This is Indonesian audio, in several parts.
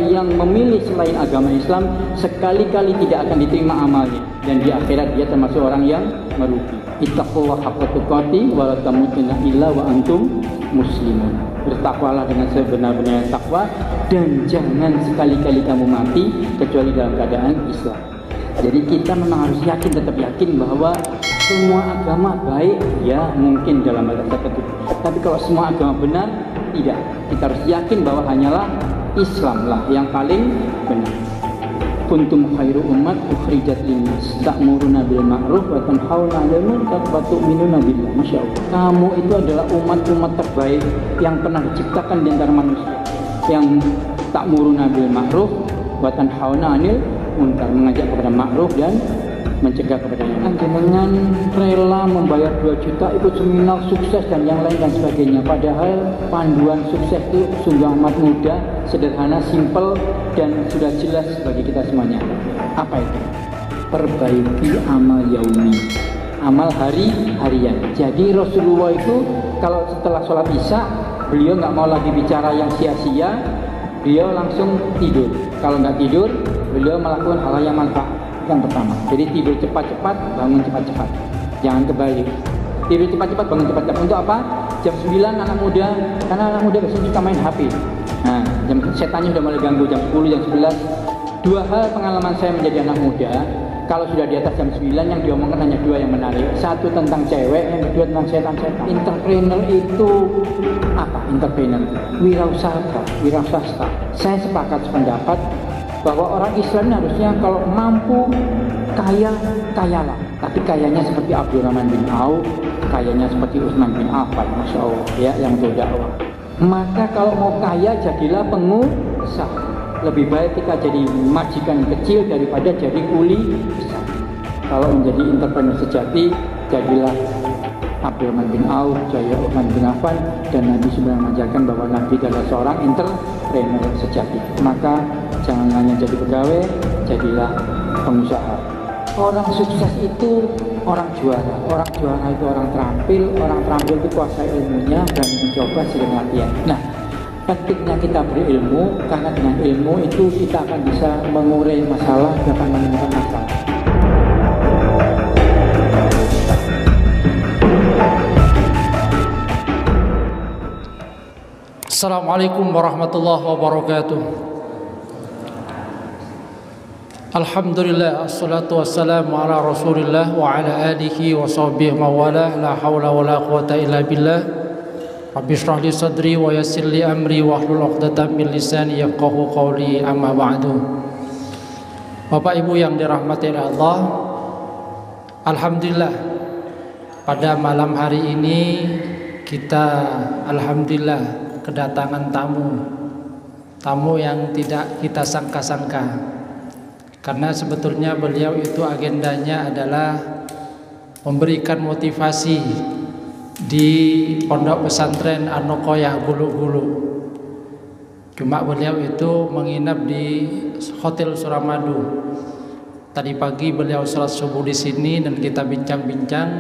yang memilih selain agama Islam sekali-kali tidak akan diterima amalnya, dan di akhirat dia termasuk orang yang merugi. Ittaqullaha haqqa tuqatih wa la tamutunna illa wa antum muslimun. Bertakwalah dengan sebenar-benarnya takwa, dan jangan sekali-kali kamu mati kecuali dalam keadaan Islam. Jadi kita memang harus yakin, tetap yakin bahwa semua agama baik, ya mungkin dalam batas tertentu. Tapi kalau semua agama benar, tidak. Kita harus yakin bahwa hanyalah Islam lah yang paling benar. Kuntum khairu ummat ukhrijat linnas ta'muruna bil ma'ruf wa tanhauna 'anil munkar wa tu'minuna billah. Masyaallah. Kamu itu adalah umat-umat terbaik yang pernah diciptakan di antara manusia. Yang ta'muruna bil ma'ruf wa tanhauna 'anil munkar, mengajak kepada ma'ruf dan mencegah kepada yang dengan rela membayar 2 juta ikut seminar sukses dan yang lain dan sebagainya. Padahal panduan sukses itu sungguh amat mudah, sederhana, simple, dan sudah jelas bagi kita semuanya. Apa itu? Perbaiki amal yaumi, amal harian. Jadi Rasulullah itu kalau setelah sholat isya, beliau nggak mau lagi bicara yang sia-sia, beliau langsung tidur. Kalau nggak tidur, beliau melakukan hal yang manfaat. Yang pertama, jadi tidur cepat-cepat, bangun cepat-cepat, jangan kebalik. Tidur cepat-cepat, bangun cepat-cepat. Untuk apa? Jam 9 anak muda, karena anak muda biasanya suka main HP. Nah, setannya sudah mulai ganggu jam 10, jam 11. 2 hal pengalaman saya menjadi anak muda, kalau sudah di atas jam 9 yang diomongkan hanya 2 yang menarik. 1 tentang cewek, yang kedua tentang setan-setan. Entrepreneur itu apa? Entrepreneur, wirausaha. Saya sepakat sependapat bahwa orang Islam harusnya kalau mampu kayalah, tapi kayanya seperti Abdurrahman bin Auf, kayanya seperti Utsman bin Affan, masya Allah, ya, yang berdakwah. Maka kalau mau kaya, jadilah pengusaha. Lebih baik kita jadi majikan kecil daripada jadi kuli besar. Kalau menjadi entrepreneur sejati, jadilah Abdurrahman bin Auf, Jaya Utsman bin Affan, dan Nabi sudah mengajarkan bahwa Nabi adalah seorang entrepreneur sejati. Maka jangan hanya jadi pegawai, jadilah pengusaha. Orang sukses itu orang juara. Orang juara itu orang terampil itu kuasai ilmunya dan mencoba sering latihan. Nah, pentingnya kita berilmu, karena dengan ilmu itu kita akan bisa mengurai masalah, dapat menemukan masalah. Assalamualaikum warahmatullahi wabarakatuh. Alhamdulillah, assalatu wassalamu ala rasulillah wa ala alihi wa sahbihi mawalah. La hawla wa la quwata illa billah. Rabbi shrah li sadri wa yassir li amri wa hlul 'uqdatam min lisani yafqahu qawli, amma ba'du. Bapak Ibu yang dirahmati Allah, alhamdulillah pada malam hari ini kita alhamdulillah kedatangan tamu yang tidak kita sangka-sangka. Karena sebetulnya beliau itu agendanya adalah memberikan motivasi di pondok pesantren An-Nuqayah Gulu-Gulu. Cuma beliau itu menginap di Hotel Suramadu. Tadi pagi beliau sholat subuh di sini dan kita bincang-bincang.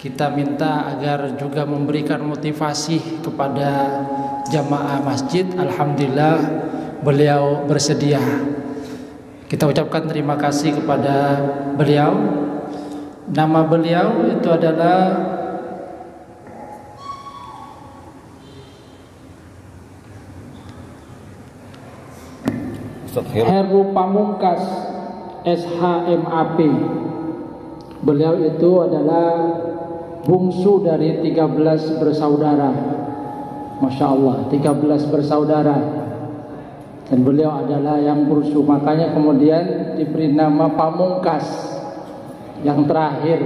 Kita minta agar juga memberikan motivasi kepada jamaah masjid. Alhamdulillah beliau bersedia. Kita ucapkan terima kasih kepada beliau. Nama beliau itu adalah Heru Pamungkas SHMAP. Beliau itu adalah bungsu dari 13 bersaudara. Masya Allah, 13 bersaudara. Dan beliau adalah yang berusuh, makanya kemudian diberi nama Pamungkas, yang terakhir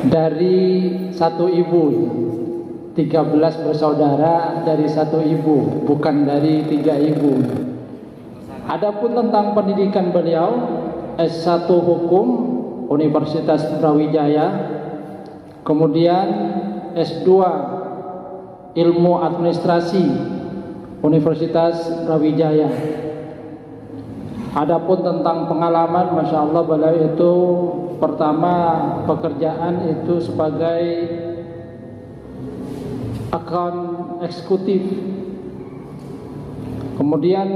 dari satu ibu. 13 bersaudara dari satu ibu, bukan dari 3 ibu. Adapun tentang pendidikan beliau, S1 Hukum Universitas Brawijaya, kemudian S2 Ilmu Administrasi Universitas Brawijaya. Adapun tentang pengalaman, masya Allah, beliau itu pertama pekerjaan itu sebagai account eksekutif Kemudian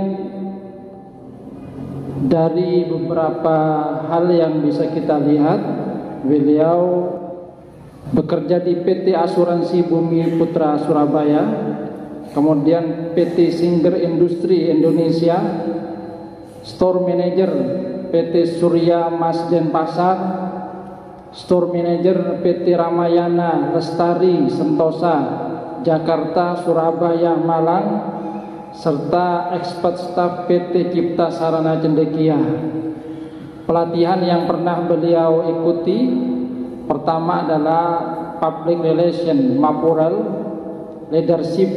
dari beberapa hal yang bisa kita lihat, beliau bekerja di PT Asuransi Bumi Putra Surabaya, kemudian PT Singer Industri Indonesia, Store Manager PT Surya Mas Denpasar, Store Manager PT Ramayana Lestari Sentosa Jakarta, Surabaya, Malang, serta expert staff PT Cipta Sarana Cendekia. Pelatihan yang pernah beliau ikuti pertama adalah Public Relation Mapurel Leadership,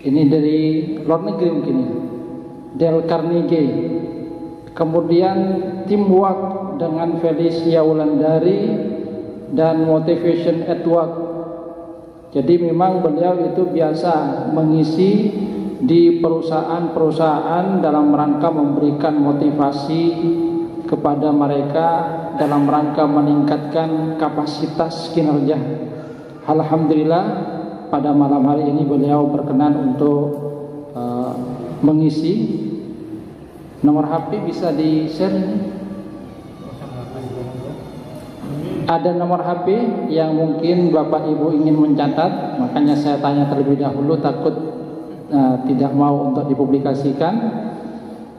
ini dari luar negeri mungkin ya, Dale Carnegie. Kemudian Teamwork dengan Felicia Wulandari dan Motivation at Work. Jadi memang beliau itu biasa mengisi di perusahaan-perusahaan dalam rangka memberikan motivasi kepada mereka dalam rangka meningkatkan kapasitas kinerja. Alhamdulillah pada malam hari ini beliau berkenan untuk mengisi. Nomor HP bisa di-share ini. Ada nomor HP yang mungkin Bapak Ibu ingin mencatat, makanya saya tanya terlebih dahulu, takut tidak mau untuk dipublikasikan.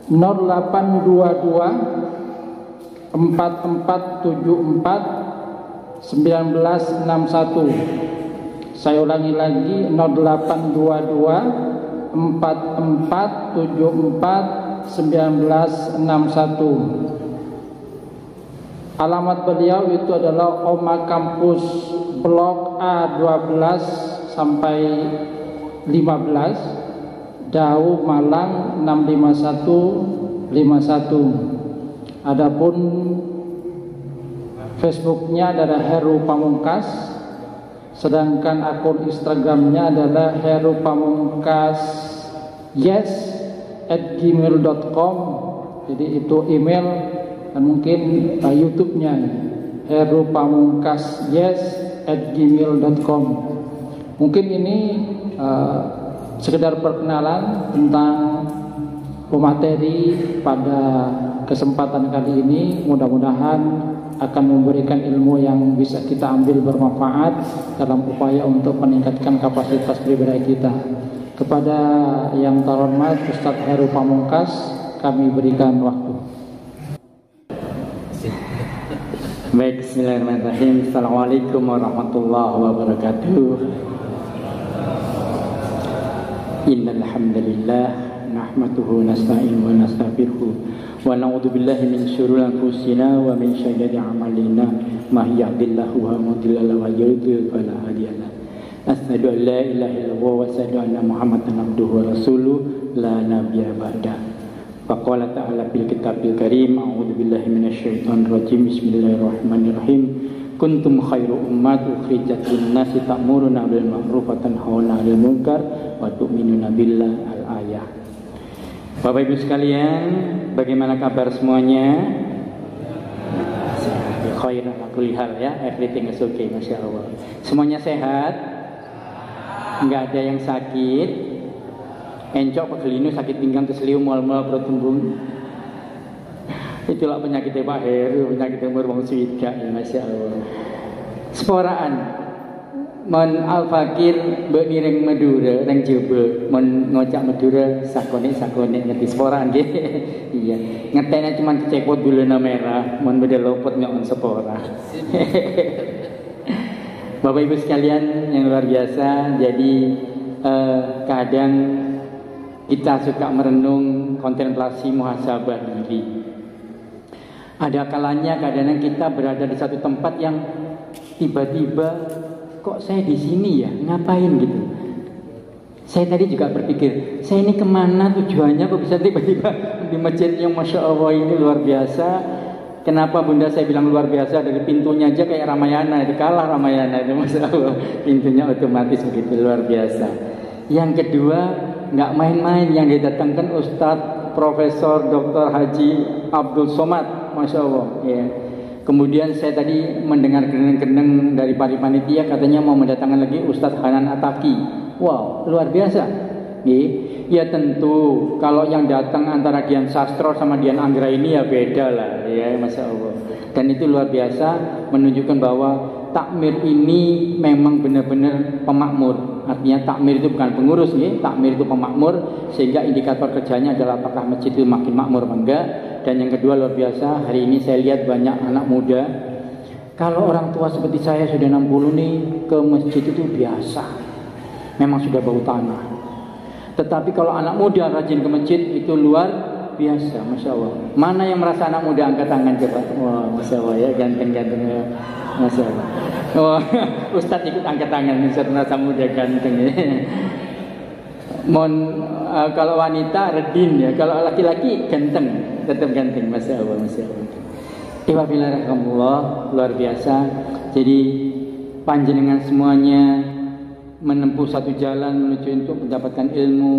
0822 4474 1961. Saya ulangi lagi, 0822 4474 1961. Alamat beliau itu adalah Oma Kampus Blok A12 sampai 15, Dau Malang 65151. Adapun Facebooknya adalah Heru Pamungkas, sedangkan akun Instagramnya adalah Heru Pamungkas yes@gmail.com. Jadi itu email dan mungkin YouTube-nya Heru Pamungkas yes@gmail.com. Mungkin ini sekedar perkenalan tentang pemateri pada kesempatan kali ini. Mudah-mudahan akan memberikan ilmu yang bisa kita ambil bermanfaat dalam upaya untuk meningkatkan kapasitas pribadi kita. Kepada yang terhormat Ustadz Heru Pamungkas, kami berikan waktu. Baik, bismillahirrahmanirrahim. Assalamualaikum warahmatullahi wabarakatuh. Innal hamdalillah nahmaduhu nasta'inuhu wa nastaghfiruh wa na'udzu billahi min syururi anfusina wa min sayyiati a'malina may yahdihillahu fala mudilla lahu wa may yudlil fala hadiya lahu. Asyhadu an la ilaha illallah wa asyhadu anna Muhammadan abduhu wa rasuluh la nabiyya ba'da. Faqala ta'ala fil kitabil karim, a'udzu billahi minasyaitonir rajim. Bismillahirrahmanirrahim. Kuntum khairu ummat ukhrijat lin-nasi ta'muruna bil ma'ruf wa tanhauna 'anil munkar wa tu'minuna billah. Al-ayah. Bapak Ibu sekalian, bagaimana kabar semuanya? Khair ala kulli hal ya, everything is okay, masyaallah. Semuanya sehat? Enggak ada yang sakit, encok pegelinu, sakit pinggang, keseliu, mual-mual, perut tembung. Itulah penyakitnya Pak Heru, penyakit umur wong swida ya, masya Allah. Sporaan, mon al-fakir beniring Madura, reng jebe, mon ngocak Madura, sakone ngerti sporaan gitu. Iya, ngetenya cuma kecepot gulana merah, mon beda lopot nggak on spora. Bapak Ibu sekalian yang luar biasa, jadi kadang kita suka merenung, kontemplasi, muhasabah diri. Ada kalanya kadang kita berada di satu tempat yang tiba-tiba kok saya di sini ya, ngapain gitu. Saya tadi juga berpikir, saya ini kemana tujuannya, kok bisa tiba-tiba di masjid yang masya Allah ini luar biasa. Kenapa Bunda saya bilang luar biasa, dari pintunya aja kayak Ramayana, itu kalah Ramayana itu masya Allah, pintunya otomatis begitu luar biasa. Yang kedua, nggak main-main yang didatangkan Ustadz Profesor Dr. Haji Abdul Somad, masya Allah. Ya. Kemudian saya tadi mendengar keneng-keneng dari panitia katanya mau mendatangkan lagi Ustadz Hanan Ataki. Wow, luar biasa. Ya tentu kalau yang datang antara Dian Sastro sama Dian Anggra ini ya beda lah ya, Masya Allah. Dan itu luar biasa menunjukkan bahwa takmir ini memang benar-benar pemakmur. Artinya takmir itu bukan pengurus nih, takmir itu pemakmur, sehingga indikator kerjanya adalah apakah masjid itu makin makmur atau enggak. Dan yang kedua luar biasa, hari ini saya lihat banyak anak muda. Kalau orang tua seperti saya sudah 60 nih, ke masjid itu biasa, memang sudah bau tanah. Tetapi kalau anak muda rajin ke masjid itu luar biasa, Masya Allah. Mana yang merasa anak muda angkat tangan coba. Wah, Masya Allah ya, ganteng-ganteng ya, Masya Allah. Oh, Ustadz ikut angkat tangan, Ustadz merasa muda ganteng ya. Kalau wanita redin ya, kalau laki-laki ganteng, tetap ganteng, Masya Allah, Masya Allah. Alhamdulillah, luar biasa. Jadi panjenengan semuanya menempuh satu jalan menuju untuk mendapatkan ilmu,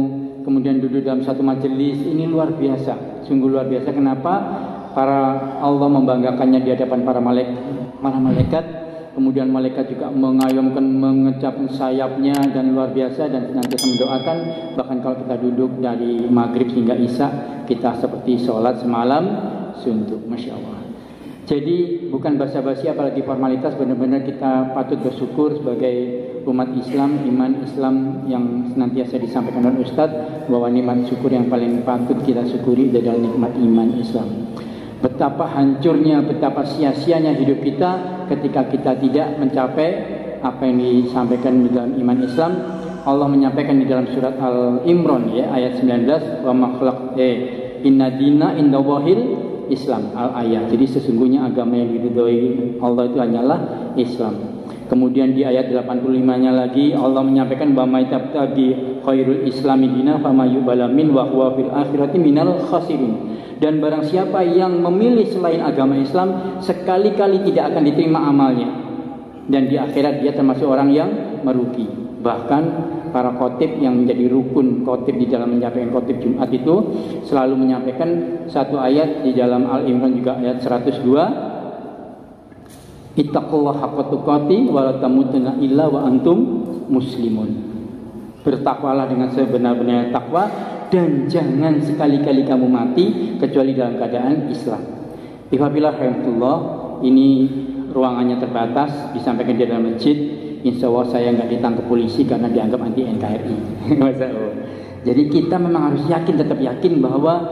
kemudian duduk dalam satu majelis, ini luar biasa, sungguh luar biasa. Kenapa? Para Allah membanggakannya di hadapan para malaikat, kemudian malaikat juga mengayomkan, mengecapkan sayapnya, dan luar biasa, dan senantiasa mendoakan. Bahkan kalau kita duduk dari maghrib hingga isya, kita seperti sholat semalam suntuk, Masya Allah. Jadi bukan basa-basi apalagi formalitas, benar-benar kita patut bersyukur sebagai umat Islam, iman Islam yang senantiasa disampaikan oleh Ustadz, bahwa nikmat syukur yang paling patut kita syukuri adalah nikmat iman Islam. Betapa hancurnya, betapa sia-sianya hidup kita ketika kita tidak mencapai apa yang disampaikan di dalam iman Islam. Allah menyampaikan di dalam surat Al-Imran ya, ayat 19, wa makhluk inna dina indallahil Islam, al-ayat. Jadi sesungguhnya agama yang diridhoi Allah itu hanyalah Islam. Kemudian di ayat 85-nya lagi Allah menyampaikan bahwa tabtagi khairul islami dina fama yuqbala min wa huwa fil akhirati minal khasirin. Dan barang siapa yang memilih selain agama Islam, sekali-kali tidak akan diterima amalnya, dan di akhirat dia termasuk orang yang merugi. Bahkan para khotib yang menjadi rukun khotib di dalam menyampaikan khotib Jumat itu selalu menyampaikan satu ayat di dalam Al-Imran juga ayat 102, ittaqullaha haqqa tuqatih wa la tamutunna illa wa antum muslimun. Bertakwalah dengan sebenar-benarnya takwa, dan jangan sekali-kali kamu mati kecuali dalam keadaan Islam. Alhamdulillah, ini ruangannya terbatas, disampaikan di dalam masjid. Insya Allah saya nggak ditangkap polisi karena dianggap anti NKRI. Jadi kita memang harus yakin, tetap yakin bahwa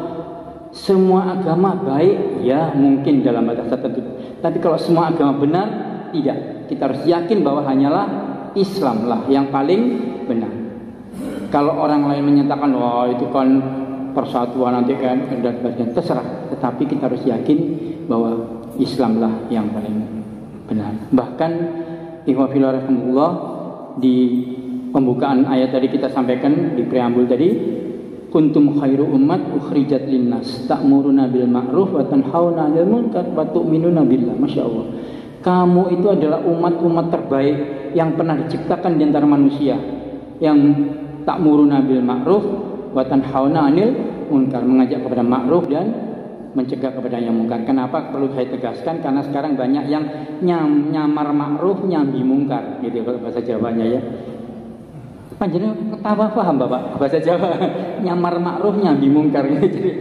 semua agama baik, ya mungkin dalam batas tertentu. Tapi kalau semua agama benar, tidak. Kita harus yakin bahwa hanyalah Islam lah yang paling benar. Kalau orang lain menyatakan, wah itu kan persatuan nanti kan, dan terserah. Tetapi kita harus yakin bahwa Islam lah yang paling benar. Bahkan Ihwafillah, di pembukaan ayat tadi kita sampaikan di preambul tadi, kuntum khairu ummat ukhrijat linnas ta'muruna bil ma'ruf wa tanhauna 'anil munkar wa tu'minuna billah. Masya Allah, kamu itu adalah umat-umat terbaik yang pernah diciptakan di antara manusia, yang ta'muruna bil ma'ruf wa tanhauna 'anil munkar, mengajak kepada ma'ruf dan mencegah kepada yang mungkar. Kenapa perlu saya tegaskan? Karena sekarang banyak yang nyamar ma'ruf, nyambi mungkar, gitu kalau bahasa Jawanya ya. Panjenengan ketawa paham Bapak bahasa Jawa? Nyamar ma'ruf, nyambi mungkar. Jadi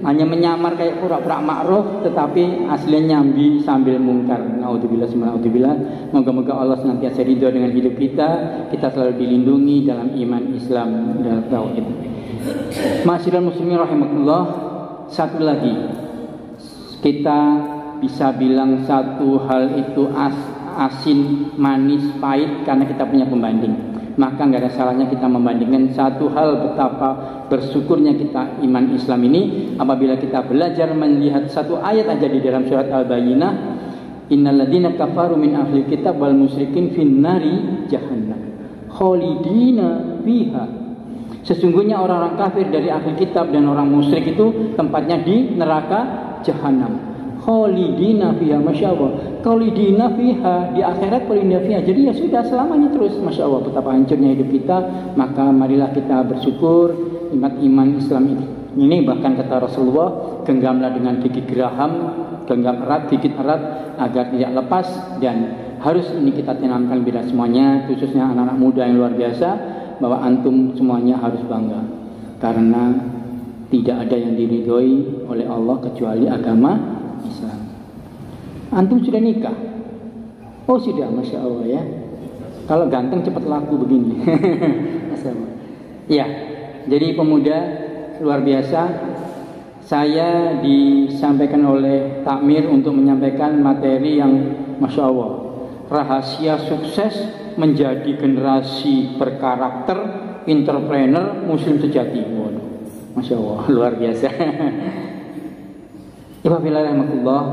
hanya menyamar kayak pura-pura ma'ruf, tetapi aslinya nyambi sambil mungkar. Naudzubillah, naudzubillah. Moga-moga Allah senantiasa ridho dengan hidup kita selalu dilindungi dalam iman Islam dan tauhid. Ma'asyiral muslimin rahimakumullah, satu lagi, kita bisa bilang satu hal itu asin, manis, pahit karena kita punya pembanding. Maka nggak ada salahnya kita membandingkan satu hal betapa bersyukurnya kita iman Islam ini apabila kita belajar melihat satu ayat aja di dalam surat Al-Bayyinah, innalladzina kafaru min ahli kitab wal musyrikin finnari jahannam khalidina fiha. Sesungguhnya orang-orang kafir dari ahli kitab dan orang musyrik itu tempatnya di neraka jahanam. Khalidina fiha, Masya Allah. Khalidina fiha, di akhirat khalidina fiha. Jadi ya sudah selamanya terus. Masya Allah, betapa hancurnya hidup kita. Maka marilah kita bersyukur nikmat iman Islam ini. Bahkan kata Rasulullah, genggamlah dengan gigi geraham, genggam erat, gigit erat agar tidak lepas. Dan harus ini kita tanamkan bila semuanya, khususnya anak-anak muda yang luar biasa, bahwa antum semuanya harus bangga, karena tidak ada yang diridhoi oleh Allah kecuali agama Islam. Antum sudah nikah? Oh sudah, Masya Allah ya. Kalau ganteng cepat laku begini. Ya, jadi pemuda luar biasa. Saya disampaikan oleh Takmir untuk menyampaikan materi yang Masya Allah, rahasia sukses menjadi generasi berkarakter, entrepreneur, muslim sejati. Waduh, Masya Allah, luar biasa. Alhamdulillah,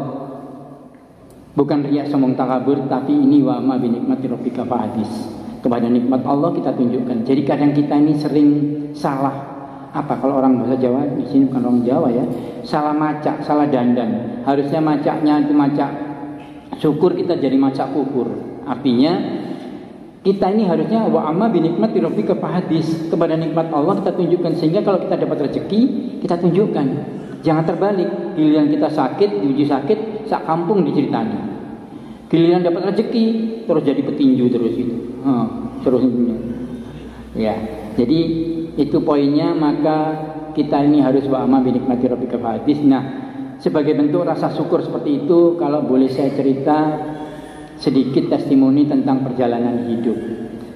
bukan riya sombong takabur, tapi ini wa ma bi nikmati rabbika fahadis. Kepada nikmat Allah kita tunjukkan. Jadi kadang kita ini sering salah. Apa kalau orang bahasa Jawa, di sini bukan orang Jawa ya, salah macak, salah dandan. Harusnya macaknya itu macak syukur, kita jadi macak kufur. Artinya kita ini harusnya wa amma bi nikmati rabbika fahadis, kepada nikmat Allah kita tunjukkan, sehingga kalau kita dapat rezeki kita tunjukkan. Jangan terbalik, giliran kita sakit, diuji sakit, sak kampung diceritani. Giliran dapat rezeki terus jadi petinju terus itu. Terus ya. Jadi itu poinnya, maka kita ini harus wa amma bi nikmati rabbika fahadis. Nah, sebagai bentuk rasa syukur seperti itu, kalau boleh saya cerita sedikit testimoni tentang perjalanan hidup.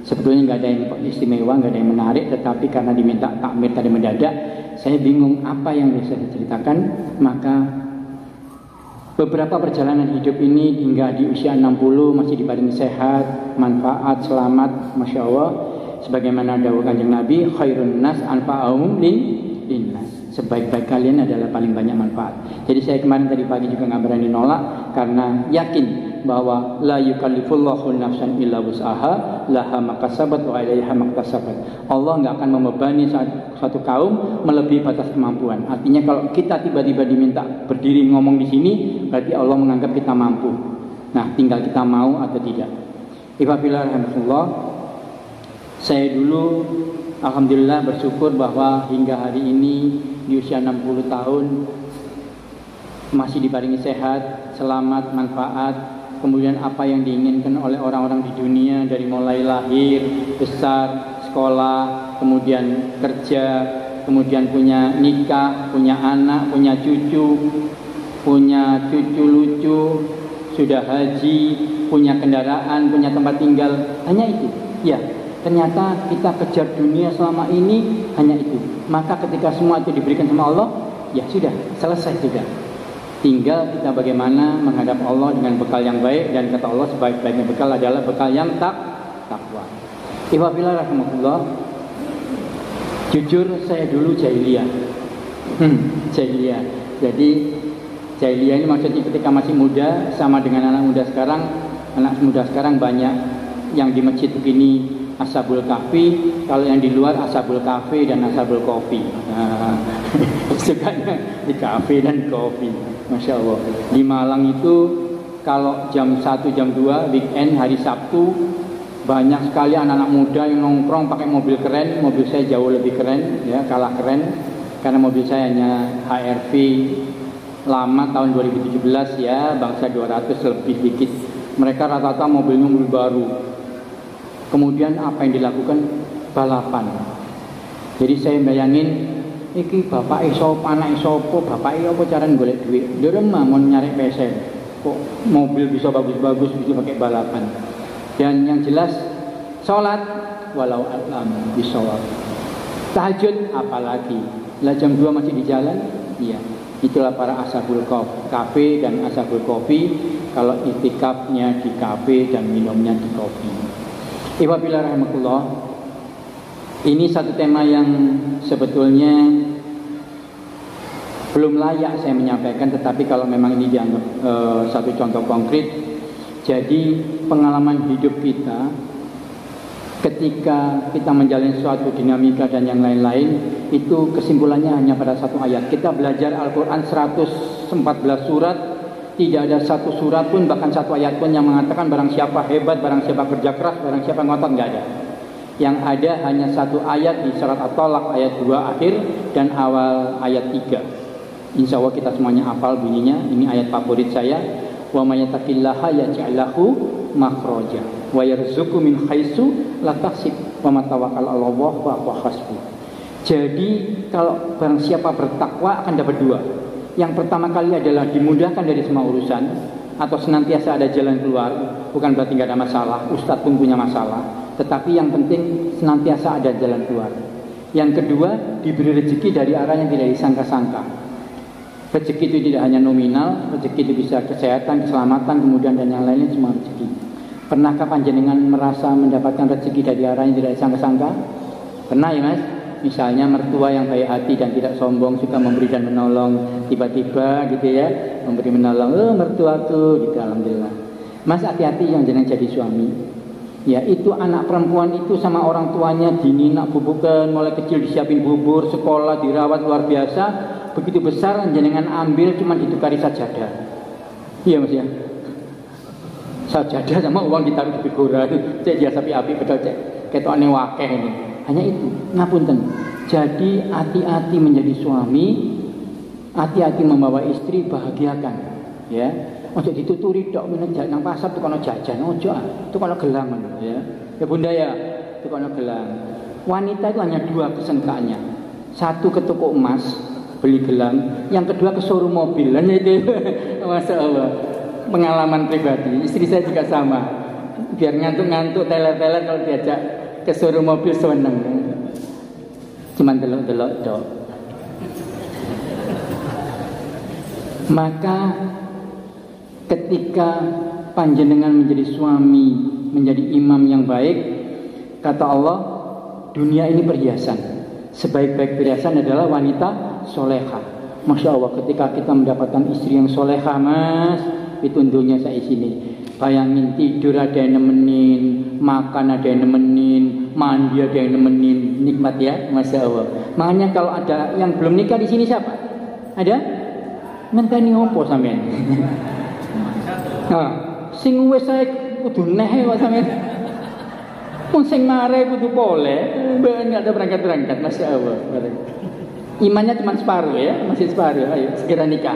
Sebetulnya nggak ada yang istimewa, nggak ada yang menarik, tetapi karena diminta takmir tadi mendadak, saya bingung apa yang bisa diceritakan. Maka beberapa perjalanan hidup ini hingga di usia 60 masih dibarengi sehat, manfaat, selamat, Masya Allah. Sebagaimana dawuh Kanjeng Nabi, khairun nas anfa'ahum linnas. Sebaik-baik kalian adalah paling banyak manfaat. Jadi saya kemarin tadi pagi juga nggak berani nolak, karena yakin bahwa la yukallifullahu nafsan illa wus'aha laha makasabat wa 'alaiha maktasabat. Allah nggak akan membebani suatu kaum melebihi batas kemampuan. Artinya kalau kita tiba-tiba diminta berdiri ngomong di sini, berarti Allah menganggap kita mampu. Nah, tinggal kita mau atau tidak. Ibabillah rahmatullah. Saya dulu alhamdulillah bersyukur bahwa hingga hari ini di usia 60 tahun masih dibarengi sehat, selamat, manfaat. Kemudian apa yang diinginkan oleh orang-orang di dunia, dari mulai lahir, besar, sekolah, kemudian kerja, kemudian punya nikah, punya anak, punya cucu lucu, sudah haji, punya kendaraan, punya tempat tinggal, hanya itu. Ya, ternyata kita kejar dunia selama ini hanya itu. Maka ketika semua itu diberikan sama Allah, ya sudah, selesai sudah. Tinggal kita bagaimana menghadap Allah dengan bekal yang baik, dan kata Allah sebaik-baiknya bekal adalah bekal yang takwa. Iwabillah rahmatullah. Jujur saya dulu jahiliyah. Jahiliyah. Jadi jahiliyah ini maksudnya ketika masih muda, sama dengan anak muda sekarang. Anak muda sekarang banyak yang di masjid begini Ashabul Kahfi, kalau yang di luar Ashabul Kahfi dan Ashabul Kopi. Sukanya di kafe dan kopi, Masya Allah. Di Malang itu kalau jam 1, jam 2 weekend hari Sabtu, banyak sekali anak-anak muda yang nongkrong pakai mobil keren. Mobil saya jauh lebih keren, ya, kalah keren, karena mobil saya hanya HRV lama tahun 2017 ya, bangsa 200 lebih dikit. Mereka rata-rata mobilnya mobil baru. Kemudian apa yang dilakukan? Balapan. Jadi saya bayangin, iki bapak isopo, anak isopo, bapak apa caranya golek duit? Dia remah mau nyari pesen. Kok mobil bisa bagus-bagus, bisa pakai balapan. Dan yang jelas sholat walau alam bisawab. Tahajud apalagi. Lah jam 2 masih di jalan? Iya. Itulah para ashabul kafe dan ashabul kopi. Kalau itikafnya di kafe dan minumnya di kopi. Iwabillah rahmatullah. Ini satu tema yang sebetulnya belum layak saya menyampaikan, tetapi kalau memang ini dianggap satu contoh konkret. Jadi pengalaman hidup kita ketika kita menjalani suatu dinamika dan yang lain-lain, itu kesimpulannya hanya pada satu ayat. Kita belajar Al-Quran 114 surat, tidak ada satu surat pun, bahkan satu ayat pun yang mengatakan barang siapa hebat, barang siapa kerja keras, barang siapa ngotot, nggak ada. Yang ada hanya satu ayat di surat At-Talaq ayat 2 akhir dan awal ayat 3. Insya Allah kita semuanya hafal bunyinya. Ini ayat favorit saya. Wa may yattaqillaha yaj'al lahu makhraja wa yarzuqhu min haitsu la tahtasib. Wa man tawakkal 'ala Allah fa huwa hasbuh. Jadi kalau barang siapa bertakwa akan dapat dua. Yang pertama kali adalah dimudahkan dari semua urusan, atau senantiasa ada jalan keluar. Bukan berarti nggak ada masalah, ustadz pun punya masalah, tetapi yang penting senantiasa ada jalan keluar. Yang kedua, diberi rezeki dari arah yang tidak disangka-sangka. Rezeki itu tidak hanya nominal, rezeki itu bisa kesehatan, keselamatan, kemudian dan yang lainnya semua rezeki. Pernahkah panjenengan merasa mendapatkan rezeki dari arah yang tidak disangka-sangka? Pernah ya mas? Misalnya mertua yang baik hati dan tidak sombong, suka memberi dan menolong, tiba-tiba gitu ya, memberi menolong, mertuaku gitu, alhamdulillah. Mas hati-hati yang jangan jadi suami. Ya itu anak perempuan itu sama orang tuanya dininak bubukan, mulai kecil disiapin bubur, sekolah dirawat luar biasa, begitu besar jangan ambil cuma ditukari sajadah. Iya mas ya. Sajadah sama uang ditaruh di figura, cek jasa api betul cek, ketokane wakeh ini. Hanya itu, ngapunten. Jadi hati-hati menjadi suami, hati-hati membawa istri, bahagiakan. Ya, ojo dituturi tok menejak nang pasar tuh kono jajan, ojo tuh kono gelang ya. Ya bunda ya, tuh kono gelang. Wanita itu hanya dua kesengkaannya. Satu ke toko emas beli gelang, yang kedua ke showroom mobil. Hanya itu, masya Allah. Pengalaman pribadi, istri saya juga sama. Biar ngantuk-ngantuk, teler-teler kalau diajak ke showroom mobil seneng. Cuman delok-delok dok. Maka ketika panjenengan menjadi suami, menjadi imam yang baik, kata Allah, dunia ini perhiasan. Sebaik-baik perhiasan adalah wanita soleha. Masya Allah, ketika kita mendapatkan istri yang soleha mas, itu dunia saya sini. Bayangin tidur ada yang nemenin, makan ada yang nemenin, mandi ada yang nemenin, nikmat ya, masya Allah. Makanya kalau ada yang belum nikah di sini siapa? Ada? Ngenteni opo sampean? Nah, sing wis saya kudu neh wae sampean. Mun sing mare kudu boleh, enggak ada berangkat-berangkat, masya Allah. Imannya cuma separuh ya, masih separuh. Ayo segera nikah.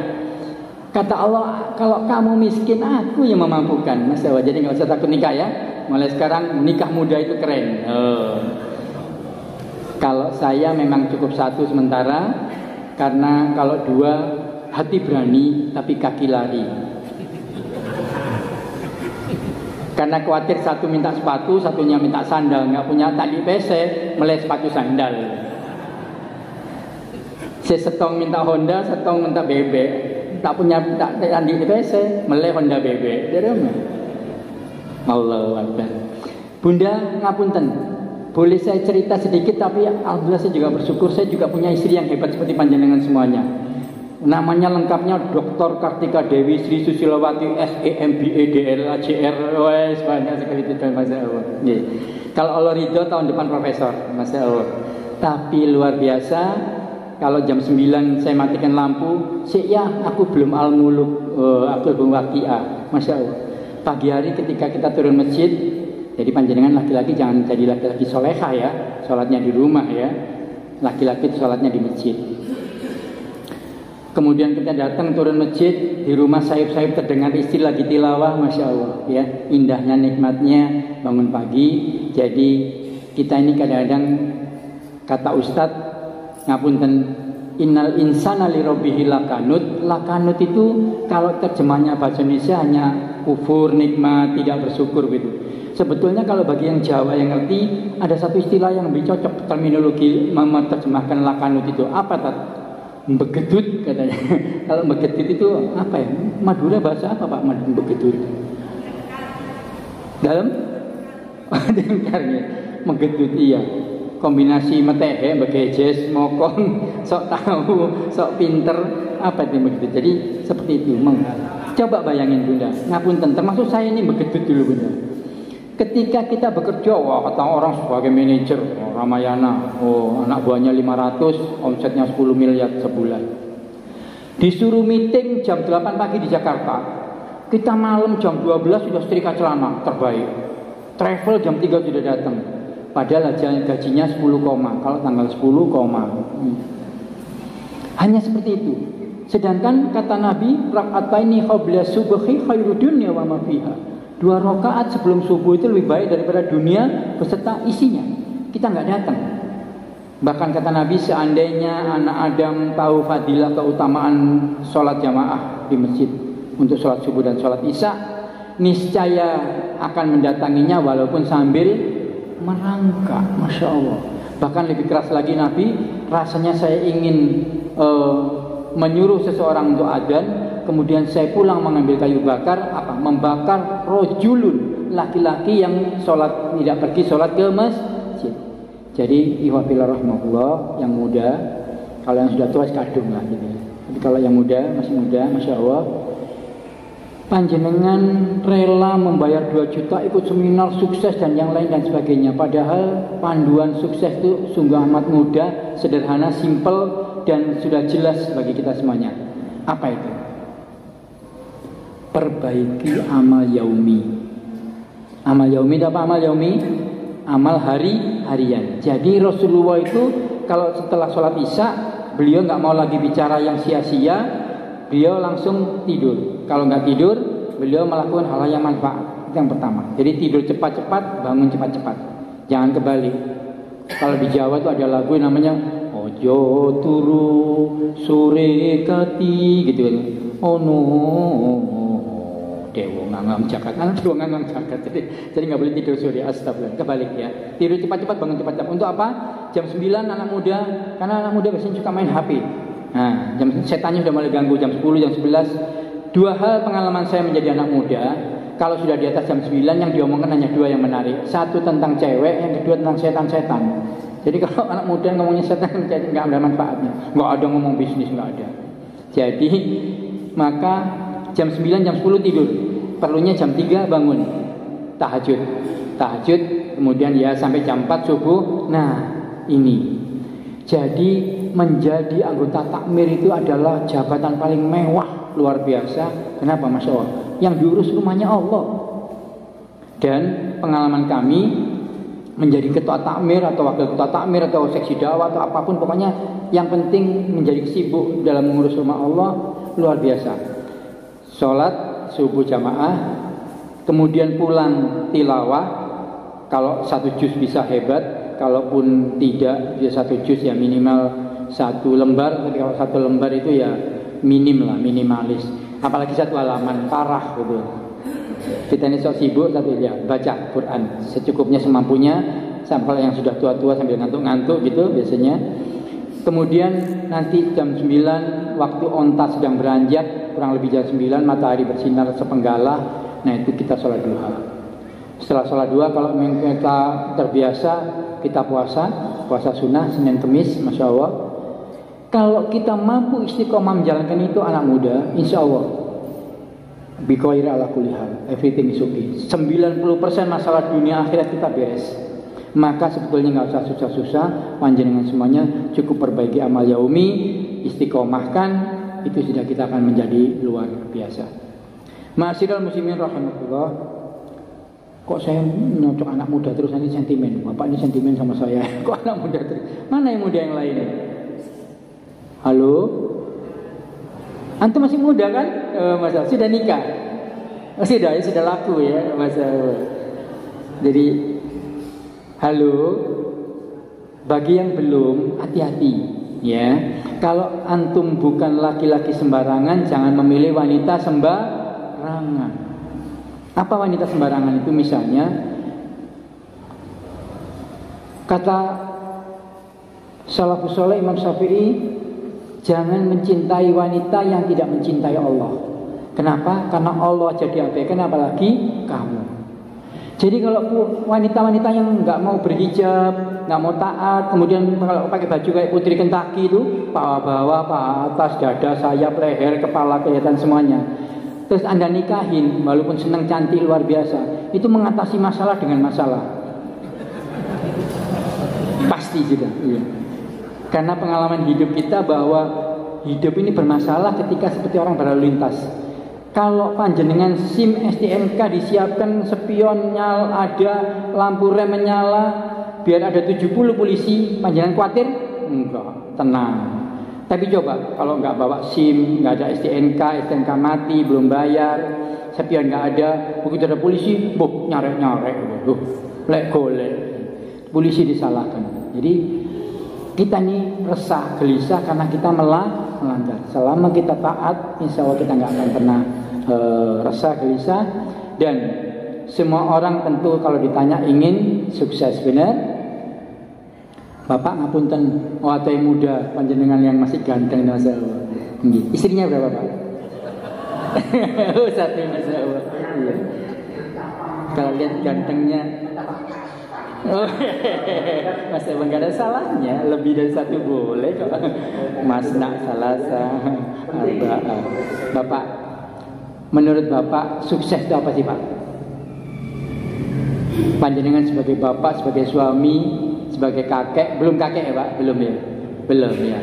Kata Allah, kalau kamu miskin, aku yang memampukan. Masya Allah, jadi nggak usah takut nikah ya. Mulai sekarang nikah muda itu keren. Kalau saya memang cukup satu sementara, karena kalau dua hati berani, tapi kaki lari. Karena khawatir satu minta sepatu, satunya minta sandal, nggak punya tali PC, mulai sepatu sandal. Setong minta Honda, setong minta bebek. Tak punya tak andi di PC, mulai Honda bebek. Dari mana? Allah Akbar. Bunda ngapunten, boleh saya cerita sedikit, tapi alhamdulillah saya juga bersyukur saya juga punya istri yang hebat seperti panjenengan semuanya. Namanya lengkapnya Dr. Kartika Dewi Sri Susilowati SEMBA DLA JR. Wes banyak sekali itu masya Allah. Kalau Allah ridho tahun depan profesor, masya Allah. Tapi luar biasa. Kalau jam 9 saya matikan lampu, ya aku belum al-muluk, aku belum waqiah, masya Allah. Pagi hari ketika kita turun masjid, jadi panjenengan laki-laki jangan jadi laki-laki soleha ya, sholatnya di rumah ya. Laki-laki itu sholatnya di masjid. Kemudian kita datang turun masjid, di rumah sayup-sayup terdengar istri lagi tilawah, masya Allah ya. Indahnya nikmatnya bangun pagi. Jadi kita ini kadang-kadang kata Ustadz, ngapunten, innal insana li rabbihi lakanut. Lakanut itu kalau terjemahnya bahasa Indonesia hanya kufur, nikmat, tidak bersyukur gitu. Sebetulnya kalau bagi yang Jawa yang ngerti, ada satu istilah yang lebih cocok terminologi menerjemahkan lakanut itu. Apa tat? Begedut katanya. Kalau begedut itu apa ya? Madura bahasa apa Pak? Begedut. Dalam? Dengarnya. Megedut iya. Kombinasi metehe, begejes, mokong, sok tahu, sok pinter, apa itu begitu. Jadi seperti itu. Coba bayangin Bunda, ngapunten, termasuk saya ini begedut dulu Bunda. Ketika kita bekerja, wah kata orang sebagai manajer, Ramayana, anak buahnya 500, omsetnya 10 miliar sebulan. Disuruh meeting jam 8 pagi di Jakarta, kita malam jam 12 sudah setrika celana terbaik. Travel jam 3 sudah datang. Padahal gajinya 10, kalau tanggal 10, hanya seperti itu. Sedangkan kata Nabi, rak'ataini qabla subhi khairud dunya wa ma fiha. 2 rakaat sebelum subuh itu lebih baik daripada dunia beserta isinya. kita nggak datang. Bahkan kata Nabi, seandainya anak Adam tahu fadilah keutamaan sholat jamaah di masjid untuk sholat subuh dan sholat isya, niscaya akan mendatanginya walaupun sambil merangkak. Masya Allah. Bahkan lebih keras lagi Nabi, rasanya saya ingin menyuruh seseorang untuk adzan, kemudian saya pulang mengambil kayu bakar, membakar rojulun, laki-laki yang sholat tidak pergi sholat ke masjid. Jadi ihwabillah rahmatullah, yang muda, kalau yang sudah tua kadung lah gitu. Tapi kalau yang muda, masih muda, masya Allah, panjenengan rela membayar 2 juta ikut seminar sukses dan yang lain dan sebagainya. Padahal panduan sukses itu sungguh amat mudah, sederhana, simple, dan sudah jelas bagi kita semuanya. Apa itu? Perbaiki amal yaumi. Amal yaumi itu apa amal yaumi? Amal harian. Jadi Rasulullah itu kalau setelah sholat isya, beliau nggak mau lagi bicara yang sia-sia, beliau langsung tidur. Kalau nggak tidur, beliau melakukan hal yang manfaat. Itu yang pertama. Jadi tidur cepat-cepat, bangun cepat-cepat. Jangan kebalik. Kalau di Jawa itu ada lagu yang namanya Ojo turu sore kati gitu kan. Oh no, dewa ngangang jagat, jadi nggak boleh tidur sore. Astagfirullah, kebalik ya. Tidur cepat-cepat, bangun cepat-cepat. Untuk apa? Jam 9 anak muda, karena anak muda biasanya suka main HP. Nah, jam setannya sudah mulai ganggu. Jam 10, jam 11. 2 hal pengalaman saya menjadi anak muda. Kalau sudah di atas jam 9 yang diomongkan hanya 2 yang menarik. Satu tentang cewek, yang kedua tentang setan-setan. Jadi kalau anak muda ngomongnya setan, nggak ada manfaatnya. Nggak ada ngomong bisnis, nggak ada. Jadi maka jam 9, jam 10 tidur. Perlunya jam 3 bangun. Tahajud, kemudian ya sampai jam 4 subuh. Nah ini. Jadi menjadi anggota takmir itu adalah jabatan paling mewah, luar biasa. Kenapa? Masya Allah. Yang diurus rumahnya Allah. Dan pengalaman kami menjadi ketua takmir atau wakil ketua takmir atau seksi dakwah atau apapun, pokoknya yang penting menjadi sibuk dalam mengurus rumah Allah, luar biasa. Sholat subuh jamaah, kemudian pulang tilawah. Kalau 1 juz bisa hebat, kalaupun tidak bisa 1 juz ya minimal 1 lembar. Tapi kalau 1 lembar itu ya minim lah, minimalis. Apalagi 1 halaman, parah gitu. Kita ini sok sibuk tapi ya baca Quran secukupnya semampunya, sampai yang sudah tua-tua sambil ngantuk-ngantuk gitu biasanya. Kemudian nanti jam 9 waktu onta sedang beranjak, kurang lebih jam 9 matahari bersinar sepenggalah. Nah itu kita sholat duha. Setelah sholat duha kalau kita terbiasa kita puasa sunnah Senin Kemis, masya Allah. Kalau kita mampu istiqomah menjalankan itu anak muda, insya Allah bikoir ala kulli hal, everything is okay. 90% masalah dunia akhirat kita beres. Maka sebetulnya nggak usah susah-susah, panjenengan semuanya cukup perbaiki amal yaumi, istiqomahkan, itu sudah kita akan menjadi luar biasa. Ma'asyiral muslimin rahimakumullah. Kok saya nyocok anak muda terus, nanti sentimen. Bapak ini sentimen sama saya. Kok anak muda terus? Mana yang muda yang lain? Halo? Antum masih muda kan? Masa sudah nikah? Sudah laku ya, masa. Jadi halo, bagi yang belum, hati-hati ya. Kalau antum bukan laki-laki sembarangan, jangan memilih wanita sembarangan. Apa wanita sembarangan itu? Misalnya kata salafus saleh Imam Syafi'i, jangan mencintai wanita yang tidak mencintai Allah. Kenapa? Karena Allah jadi abaikan, apalagi kamu. Jadi kalau wanita-wanita yang nggak mau berhijab, nggak mau taat, kemudian kalau pakai baju kayak putri Kentucky itu, paha bawah, paha atas, dada, sayap, leher, kepala, kelihatan semuanya. Terus Anda nikahin, walaupun senang cantik luar biasa, itu mengatasi masalah dengan masalah. Pasti juga. Iya. Karena pengalaman hidup kita bahwa hidup ini bermasalah ketika seperti orang berlalu lintas. Kalau panjenengan SIM STNK disiapkan, spion ada, lampu rem menyala, biar ada 70 polisi, panjenengan khawatir? Enggak, tenang. Tapi coba kalau nggak bawa SIM, nggak ada STNK mati, belum bayar, spion nggak ada, begitu ada polisi, nyarek, lek golek. polisi disalahkan. Jadi kita ini resah, gelisah karena kita melanggar. Selama kita taat, insya Allah kita nggak akan pernah resah, gelisah. Dan semua orang tentu kalau ditanya ingin sukses, benar? Bapak ngapunten, waktu yang muda, panjenengan yang masih ganteng, masya Allah. Istrinya berapa Pak? Satu, masya Allah. Iya. Kalau lihat gantengnya, masih nggak ada salahnya, lebih dari satu boleh kok. Mas nak salasa, Bapak, menurut Bapak sukses itu apa sih Pak? Panjenengan sebagai bapak, sebagai suami, sebagai kakek, belum kakek ya Pak, belum ya,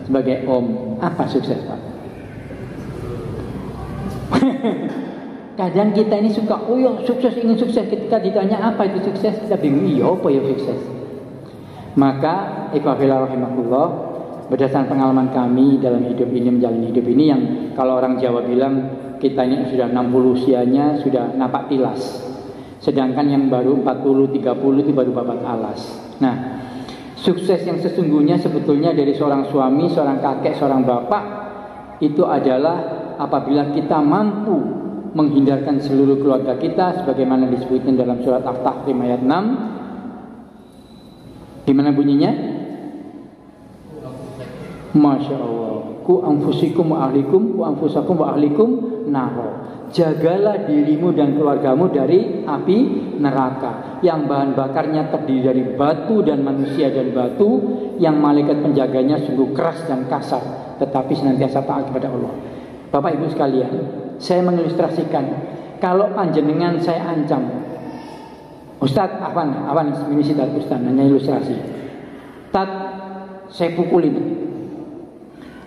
sebagai om, apa sukses Pak? Kadang kita ini suka, oh ya sukses, ingin sukses. Ketika ditanya apa itu sukses, kita bingung, iya apa ya sukses. Maka ikhwafillah rahimahullah, berdasarkan pengalaman kami dalam hidup ini, menjalani hidup ini, yang kalau orang Jawa bilang kita ini sudah 60 usianya sudah napak tilas, sedangkan yang baru 40, 30 itu baru babat alas. Nah, sukses yang sesungguhnya sebetulnya dari seorang suami, seorang kakek, seorang bapak itu adalah apabila kita mampu menghindarkan seluruh keluarga kita sebagaimana disebutkan dalam surat At-Tahrim ayat 6. Di mana bunyinya? Masya Allah. Ku anfusikum wa ahlikum, ku anfusakum wa ahlikum naro. Jagalah dirimu dan keluargamu dari api neraka yang bahan bakarnya terdiri dari batu dan manusia dan batu, yang malaikat penjaganya sungguh keras dan kasar, tetapi senantiasa taat kepada Allah. Bapak Ibu sekalian, saya mengilustrasikan, kalau panjenengan saya ancam, Ustadz Afwan ini sih dari Ustadz nanya ilustrasi, Tat saya pukulin,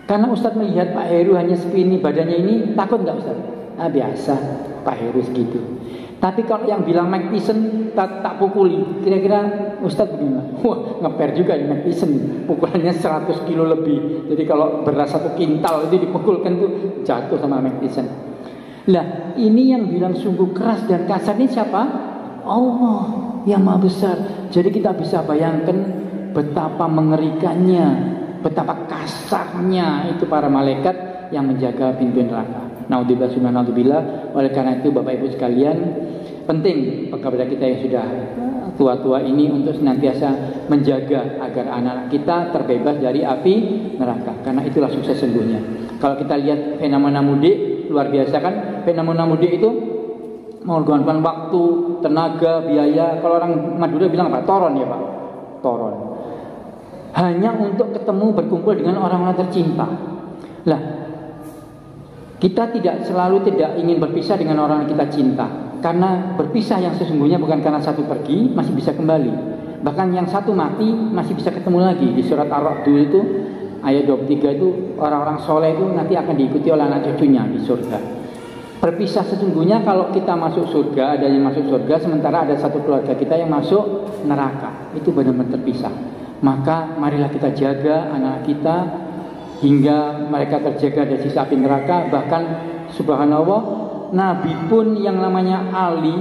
karena Ustadz melihat Pak Heru hanya segini badannya ini, takut nggak Ustadz? Nah biasa Pak Heru segitu. Tapi kalau yang bilang Mike Tyson tak pukuli, kira-kira Ustadz bagaimana? Wah ngeper juga di Mike Tyson, pukulannya 100 kilo lebih. Jadi kalau beras 1 kintal itu dipukulkan tuh jatuh sama Mike Tyson. Lah ini yang bilang sungguh keras dan kasar ini siapa? Allah yang Maha Besar. Jadi kita bisa bayangkan betapa mengerikannya, betapa kasarnya itu para malaikat yang menjaga pintu neraka. Naudzubillah. Oleh karena itu Bapak Ibu sekalian, penting kepada kita yang sudah tua-tua ini untuk senantiasa menjaga agar anak-anak kita terbebas dari api neraka. Karena itulah sukses sesungguhnya. Kalau kita lihat fenomena mudik, luar biasa kan? Fenomena mudik itu mengorbankan waktu, tenaga, biaya. Kalau orang Madura bilang apa? Toron ya Pak? Toron. Hanya untuk ketemu berkumpul dengan orang-orang tercinta. Lah, kita tidak ingin berpisah dengan orang yang kita cinta. Karena berpisah yang sesungguhnya bukan karena satu pergi, masih bisa kembali. Bahkan yang satu mati masih bisa ketemu lagi. Di surat Ar-Ra'd itu ayat 23 itu orang-orang soleh itu nanti akan diikuti oleh anak cucunya di surga. Berpisah sesungguhnya kalau kita masuk surga, ada yang masuk surga, sementara ada satu keluarga kita yang masuk neraka. Itu benar-benar terpisah. Maka marilah kita jaga anak kita hingga mereka terjaga dari sisa api neraka. Bahkan subhanallah, Nabi pun yang namanya Ali,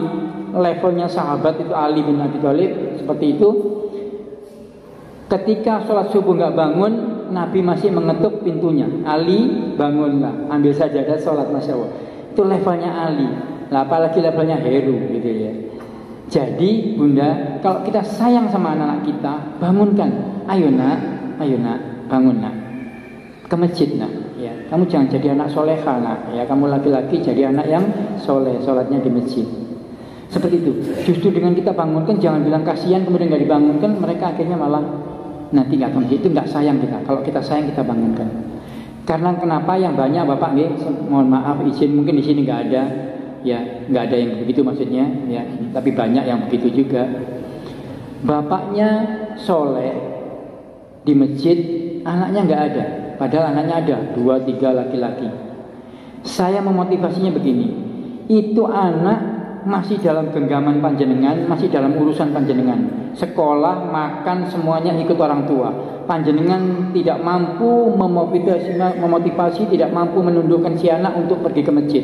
levelnya sahabat itu Ali bin Abi Thalib, seperti itu. Ketika sholat subuh nggak bangun, Nabi masih mengetuk pintunya. Ali bangunlah, ambil sajadah sholat, masya Allah. Itu levelnya Ali. Nah, apalagi levelnya Heru gitu ya. Jadi bunda, kalau kita sayang sama anak-anak kita, bangunkan. Ayo nak, bangun nak. Ke masjid nak, ya. Kamu jangan jadi anak soleha nak, ya. Kamu laki-laki jadi anak yang soleh, sholatnya di masjid. Seperti itu. Justru dengan kita bangunkan, jangan bilang kasihan kemudian nggak dibangunkan, mereka akhirnya malah nanti nggak ke masjid. Itu nggak sayang kita. Kalau kita sayang kita bangunkan. Karena kenapa yang banyak Bapak mohon maaf izin mungkin di sini nggak ada, ya nggak ada yang begitu maksudnya, ya. Tapi banyak yang begitu juga. Bapaknya soleh di masjid, anaknya nggak ada. Padahal anaknya ada 2-3 laki-laki. Saya memotivasinya begini, itu anak masih dalam genggaman panjenengan, masih dalam urusan panjenengan. Sekolah, makan, semuanya ikut orang tua. Panjenengan tidak mampu memotivasi, tidak mampu menundukkan si anak untuk pergi ke masjid.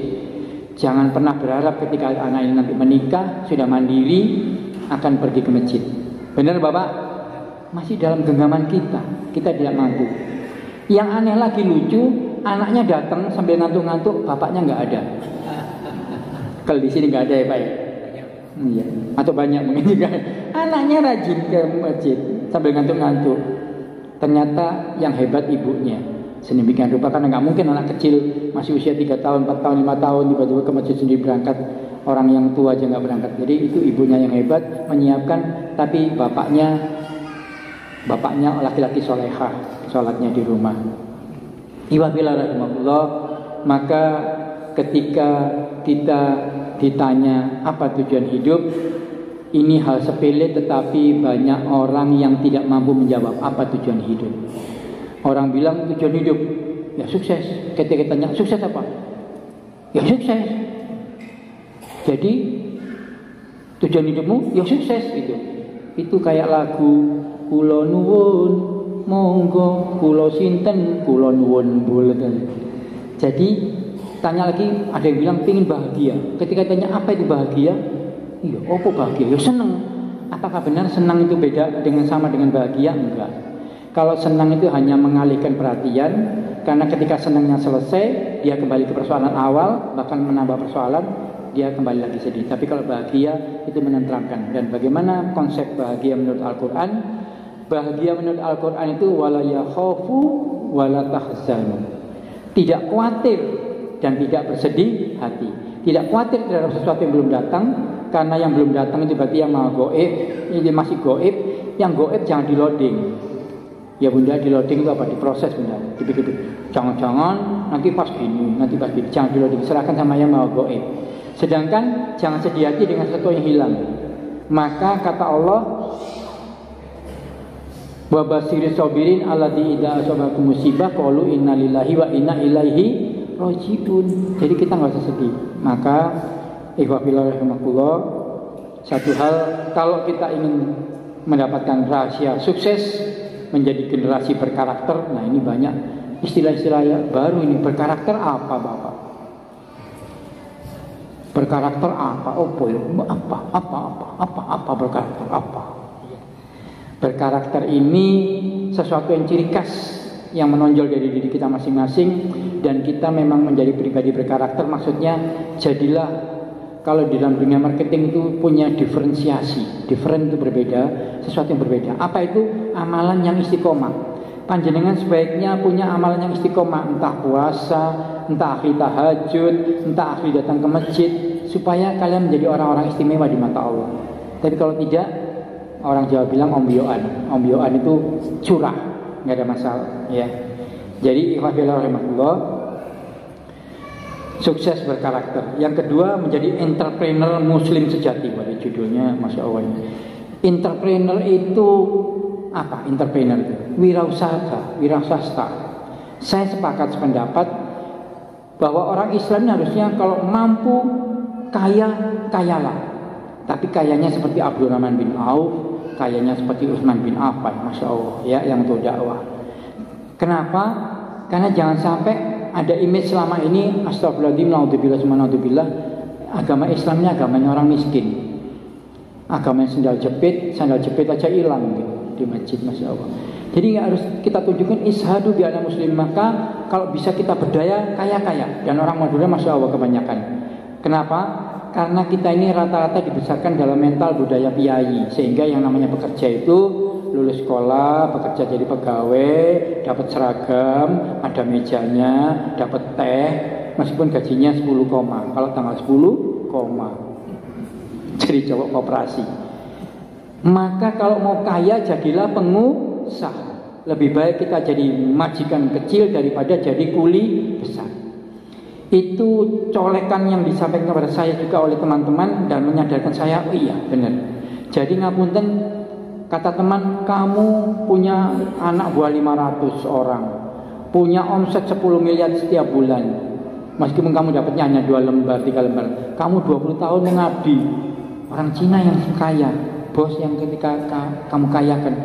Jangan pernah berharap ketika anak ini nanti menikah, sudah mandiri, akan pergi ke masjid. Benar Bapak? Masih dalam genggaman kita tidak mampu. Yang aneh lagi lucu, anaknya datang sambil ngantuk-ngantuk, bapaknya nggak ada. Kalau di sini nggak ada ya Pak ya? Iya. Atau banyak mungkin juga. Anaknya rajin ke masjid sambil ngantuk-ngantuk. Ternyata yang hebat ibunya. Sedemikian rupa, karena nggak mungkin anak kecil masih usia 3 tahun, 4 tahun, 5 tahun tiba-tiba ke masjid sendiri berangkat. Orang yang tua aja nggak berangkat. Jadi itu ibunya yang hebat menyiapkan, tapi bapaknya laki-laki solehah, sholatnya di rumah. Iwabillah rahimahullah. Maka ketika kita ditanya apa tujuan hidup, ini hal sepele tetapi banyak orang yang tidak mampu menjawab apa tujuan hidup. Orang bilang tujuan hidup ya sukses. Ketika tanya sukses apa? Ya sukses. Jadi tujuan hidupmu ya sukses itu. Itu kayak lagu kula nuwun monggo kula sinten kula nuwun bolen. Jadi tanya lagi, ada yang bilang pingin bahagia. Ketika tanya apa itu bahagia? Iya, apa bahagia? Ya senang. Apakah benar senang itu beda sama dengan bahagia? Enggak. Kalau senang itu hanya mengalihkan perhatian, karena ketika senangnya selesai, dia kembali ke persoalan awal, bahkan menambah persoalan, dia kembali lagi sedih. Tapi kalau bahagia itu menenteramkan. Dan bagaimana konsep bahagia menurut Al-Quran? Bahagia menurut Al-Quran itu wala yakhafu wala tahzanu. Tidak khawatir dan tidak bersedih hati. Tidak khawatir terhadap sesuatu yang belum datang, karena yang belum datang itu berarti yang maha goib. Ini masih goib. Yang goib jangan di loading. Ya Bunda, di loading itu apa? Diproses Bunda, dipikir. Jangan-jangan nanti pas gini, jangan di loading. Serahkan sama yang maha goib. Sedangkan jangan sedih hati dengan sesuatu yang hilang. Maka kata Allah, wa basyiril sabirin alladzi idza asabakum musibah qalu inna lillahi wa inna ilaihi rajiun. Jadi kita nggak usah sedih. Maka ikhwafillah rahimakumullah, satu hal, kalau kita ingin mendapatkan rahasia sukses menjadi generasi berkarakter, nah ini banyak istilah-istilah baru ini. Berkarakter apa Bapak? Berkarakter apa? Apa berkarakter apa? Berkarakter ini sesuatu yang ciri khas yang menonjol dari diri kita masing-masing, dan kita memang menjadi pribadi berkarakter. Maksudnya jadilah, kalau di dalam dunia marketing itu punya diferensiasi. Different itu berbeda, sesuatu yang berbeda. Apa itu? Amalan yang istiqomah. Panjenengan sebaiknya punya amalan yang istiqomah, entah puasa, entah akhir tahajud, entah akhir datang ke masjid, supaya kalian menjadi orang-orang istimewa di mata Allah. Tapi kalau tidak, orang Jawa bilang ombyoan. Ombyoan itu curah, nggak ada masalah, ya. Jadi ikhwafillah rahimahullah, sukses berkarakter. Yang kedua, menjadi entrepreneur muslim sejati. Pada judulnya, masya Allah. Entrepreneur itu apa? Entrepreneur itu wirausaha, wiraswasta. Saya sepakat sependapat bahwa orang Islam harusnya kalau mampu kaya, kayalah. Tapi kayanya seperti Abdurrahman bin Auf, kayanya seperti Utsman bin Affan, masya Allah, ya, yang untuk dakwah. Kenapa? Karena jangan sampai ada image selama ini, astagfirullahaladzim, naudzubillah, agama Islamnya agamanya orang miskin. Agamanya sandal jepit aja hilang gitu, di masjid, masya Allah. Jadi harus kita tunjukkan ishadu bi anna muslim. Maka kalau bisa kita berdaya, kaya-kaya. Dan orang Madura masya Allah kebanyakan. Kenapa? Karena kita ini rata-rata dibesarkan dalam mental budaya piyayi, sehingga yang namanya bekerja itu lulus sekolah, bekerja jadi pegawai, dapat seragam, ada mejanya, dapat teh, meskipun gajinya 10 koma. Kalau tanggal 10 koma, jadi cowok koperasi. Maka kalau mau kaya, jadilah pengusaha. Lebih baik kita jadi majikan kecil daripada jadi kuli besar. Itu colekan yang disampaikan kepada saya juga oleh teman-teman, dan menyadarkan saya, oh iya benar. Jadi ngapunten, kata teman, kamu punya anak buah 500 orang, punya omset 10 miliar setiap bulan, meskipun kamu dapatnya hanya 2 lembar, 3 lembar, kamu 20 tahun mengabdi. Orang Cina yang kaya, bos yang ketika kamu kayakan,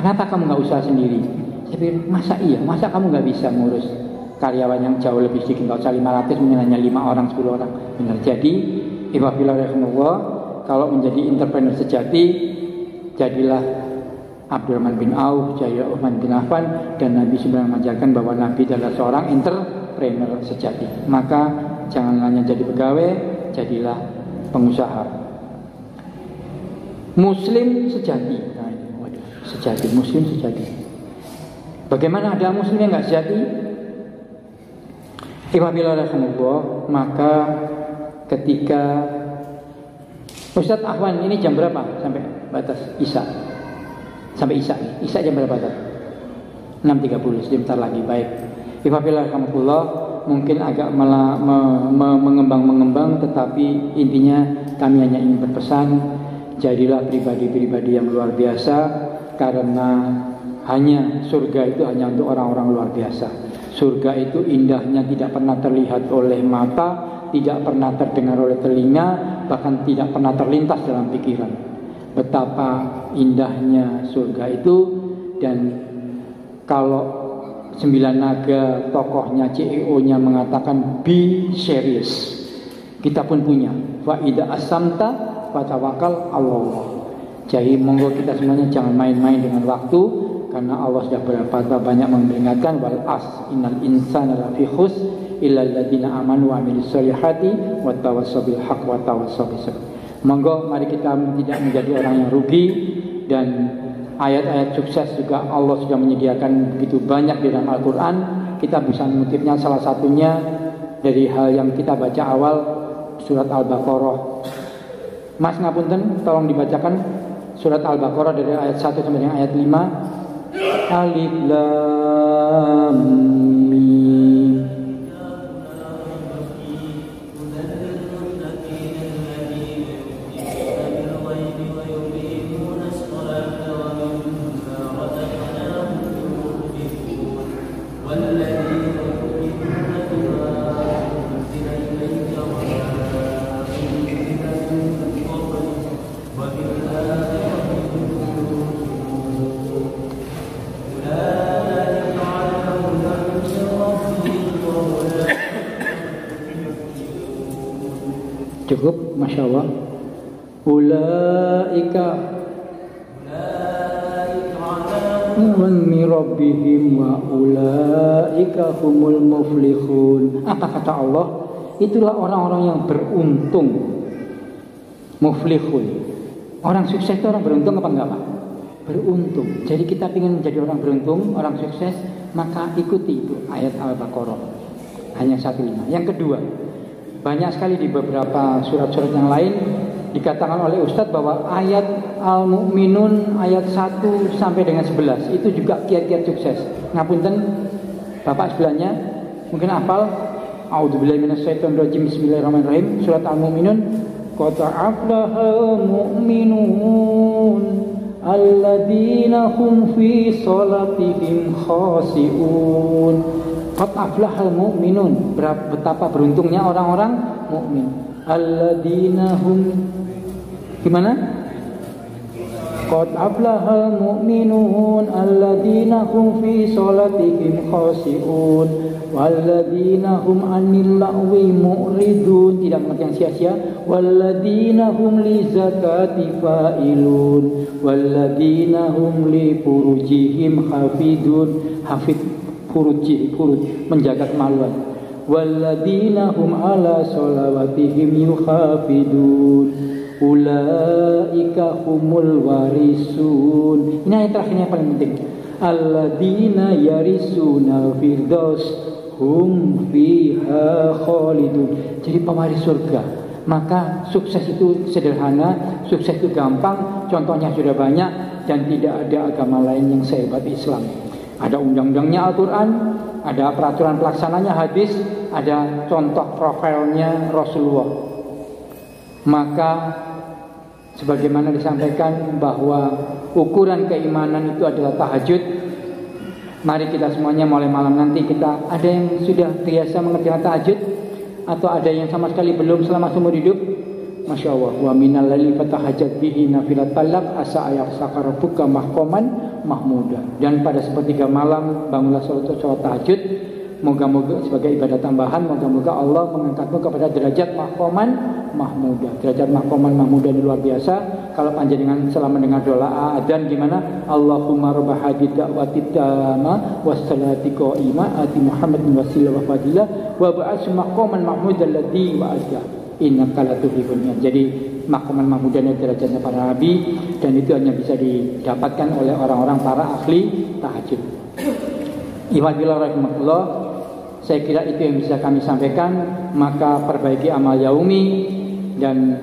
kenapa kamu nggak usaha sendiri? Saya pikir, masa iya? Masa kamu nggak bisa ngurus karyawan yang jauh lebih sedikit? Nggak usah 500, mungkin hanya 5 orang, 10 orang. Benar. Jadi, ikhwafillah rahimahullah, kalau menjadi entrepreneur sejati, jadilah Abdurrahman bin Auf, jadilah Utsman bin Affan, dan Nabi sudah mengajarkan bahwa Nabi adalah seorang entrepreneur sejati. Maka jangan hanya jadi pegawai, jadilah pengusaha. Muslim sejati. Nah, waduh, sejati, muslim sejati. Bagaimana ada muslim yang nggak sejati? Ibadillah, maka ketika Ustadz Ahwan, ini jam berapa sampai batas Isya? Sampai Isya. Isya jam berapa tadi? 6.30, sebentar lagi. Baik. Ibadillah, mungkin agak mengembang, tetapi intinya kami hanya ingin berpesan, jadilah pribadi-pribadi yang luar biasa, karena hanya surga itu hanya untuk orang-orang luar biasa. Surga itu indahnya tidak pernah terlihat oleh mata, tidak pernah terdengar oleh telinga, bahkan tidak pernah terlintas dalam pikiran. Betapa indahnya surga itu. Dan kalau 9 naga tokohnya CEO-nya mengatakan be serious, kita pun punya. Wa idza asamta fatawakal Allah. Jadi monggo kita semuanya jangan main-main dengan waktu, karena Allah sudah berapa banyak memperingatkan, wal as innal insana lafi khus illa alladziina amanu wa amilus solihati wa tawassaw bil haqq wa tawassaw bis sabr. Monggo mari kita tidak menjadi orang yang rugi. Dan ayat-ayat sukses juga Allah sudah menyediakan begitu banyak di dalam Al-Quran. Kita bisa mengutipnya, salah satunya dari hal yang kita baca awal surat Al-Baqarah. Mas ngapunten, tolong dibacakan surat Al-Baqarah dari ayat 1 sampai dengan ayat 5. Alif Lam Mim. Cukup, Masya Allah. Ulaika min rabbihim wa ulaika humul muflihun. Apa kata Allah? Itulah orang-orang yang beruntung. Muflihun. Orang sukses itu orang beruntung apa enggak, Pak? Beruntung. Jadi kita ingin menjadi orang beruntung, orang sukses, maka ikuti itu ayat Al-Baqarah. Hanya 1:5. Yang kedua, banyak sekali di beberapa surat-surat yang lain dikatakan oleh Ustadz bahwa ayat Al-Mu'minun ayat 1 sampai dengan 11 itu juga kiat-kiat sukses. Ngapunten Bapak sebelahnya mungkin hafal. A'udzubillahi minasyaitonirrajim. Bismillahirrahmanirrahim. Surat Al-Mu'minun. Qad aflahal mu'minun alladzina hum fi shalatihim khashi'un. Qad aflahal mu'minun. Betapa beruntungnya orang-orang mukmin. Alladzina hum, gimana? Qad aflahal mu'minun alladzina hum fi shalatihim khashi'un walladzina hum 'anil lagwi mu'ridun. Tidak melakukan sia-sia. Walladzina hum li zakati fa'ilun walladzina hum li furujihim hafidun. Hafid furuj, menjaga kemaluan. Walladzina hum ala sholawatihim yuhafidun ulaika humul warisun. Ini ayat terakhirnya paling penting. Alladzina yarisuna firdaus hum fiha khalidun. Jadi pewaris surga. Maka sukses itu sederhana, sukses itu gampang, contohnya sudah banyak, dan tidak ada agama lain yang sehebat Islam. Ada undang-undangnya Al-Quran, ada peraturan pelaksananya hadis, ada contoh profilnya Rasulullah. Maka sebagaimana disampaikan bahwa ukuran keimanan itu adalah tahajud. Mari kita semuanya mulai malam nanti kita, ada yang sudah biasa mengerjakan tahajud atau ada yang sama sekali belum selama seumur hidup. Masya Allah. Wa minal laili fatahajjat bihi nafilat talab asa ayat sakarabuka mahkoman mahmuda. Dan pada sepertiga malam bangunlah sholat tahajud, moga-moga sebagai ibadah tambahan, moga-moga Allah mengangkatmu kepada derajat maqaman mahmuda. Derajat maqaman mahmuda ini luar biasa. Kalau panjenengan selama mendengar doa adzan gimana? Allahumma rabb hadhihi da'wati tamma wassalati qa'imah ati Muhammadin wasilah wa fadilah wa ba'ats maqaman mahmudan alladzi wa'ada innaka latuhibbul mi'ad. Jadi maqaman mahmudan derajatnya para nabi, dan itu hanya bisa didapatkan oleh orang-orang para ahli tahajud. Ibadillah rahimahullah, saya kira itu yang bisa kami sampaikan. Maka perbaiki amal yaumi, dan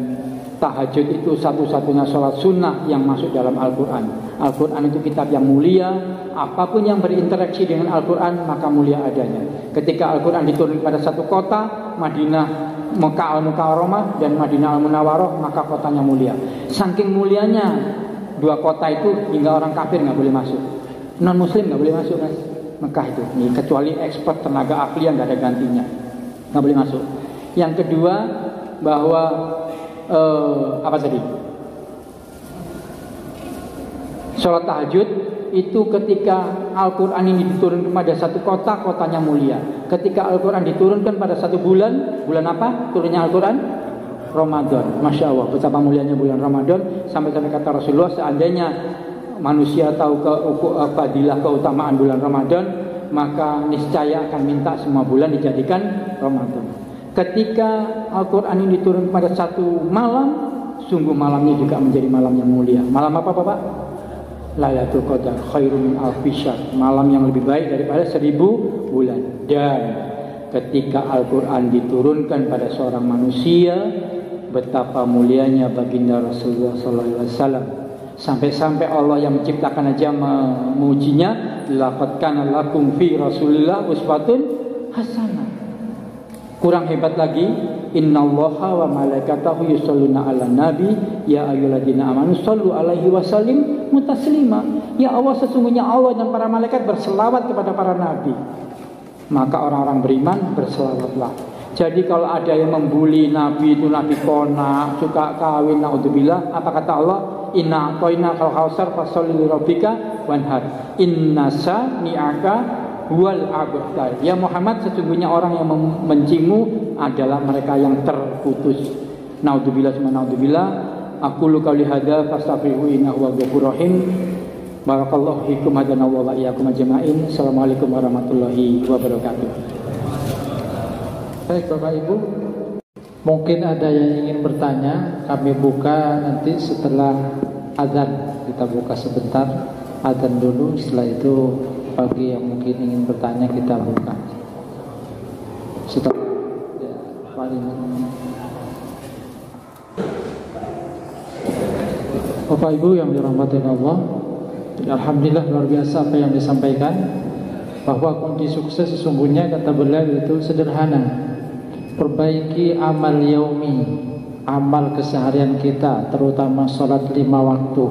tahajud itu satu-satunya sholat sunnah yang masuk dalam Al-Quran. Al-Quran itu kitab yang mulia. Apapun yang berinteraksi dengan Al-Quran maka mulia adanya. Ketika Al-Quran diturunkan pada satu kota, Madinah, Mekah Al-Mukarramah dan Madinah Al-Munawwarah, maka kotanya mulia. Saking mulianya dua kota itu hingga orang kafir nggak boleh masuk, non muslim nggak boleh masuk, Mas. Mekah itu, kecuali ekspert tenaga ahli yang nggak ada gantinya, nggak boleh masuk. Yang kedua, bahwa apa tadi? Sholat tahajud itu ketika Al-Quran ini diturunkan pada satu kota, kotanya mulia. Ketika Al-Quran diturunkan pada satu bulan, bulan apa turunnya Al-Quran? Ramadan. Masya Allah, betapa mulianya bulan Ramadan. Sampai-sampai kata Rasulullah, seandainya manusia tahu fadilah keutamaan bulan Ramadan, maka niscaya akan minta semua bulan dijadikan Ramadan. Ketika Al-Quran ini diturun pada satu malam, sungguh malamnya juga menjadi malam yang mulia. Malam apa Bapak? Lailatul Qadar khairun min alfi syahr, malam yang lebih baik daripada 1000 bulan. Dan ketika Al-Quran diturunkan pada seorang manusia, betapa mulianya baginda Rasulullah SAW. Sampai-sampai Allah yang menciptakan aja memujinya, laqad kana lakum fi Rasulillah uswatun hasanah. Kurang hebat lagi, innallaha wa malaikatahu yusholluna 'alan nabi ya ayyuhalladzina amanu shollu 'alaihi wa sallimu taslima. Ya Allah, sesungguhnya Allah dan para malaikat berselawat kepada para nabi, maka orang-orang beriman berselawatlah. Jadi kalau ada yang membuli nabi itu nabi kona, suka kawin, naudzubillah, apa kata Allah? Inna atoina kal kausar fasholli li rabbika wanhar inna sani'aka huwal abtar. Ya Muhammad, sesungguhnya orang yang membencimu adalah mereka yang terputus. Naudzubillah summa naudzubillah. Aqulu qouli hadza fastaghfiruhu innahu huwal ghafurur rahim. Barakallahu fikum hadana wa iyyakum ajma'in. Assalamualaikum warahmatullahi wabarakatuh. Baik Bapak Ibu, mungkin ada yang ingin bertanya, kami buka nanti setelah azan. Kita buka sebentar, azan dulu, setelah itu bagi yang mungkin ingin bertanya kita buka. Setelah ya, Bapak Ibu yang dirahmati Allah, alhamdulillah luar biasa apa yang disampaikan, bahwa kunci sukses sesungguhnya kata beliau itu sederhana. Perbaiki amal yaumi, amal keseharian kita, terutama sholat 5 waktu.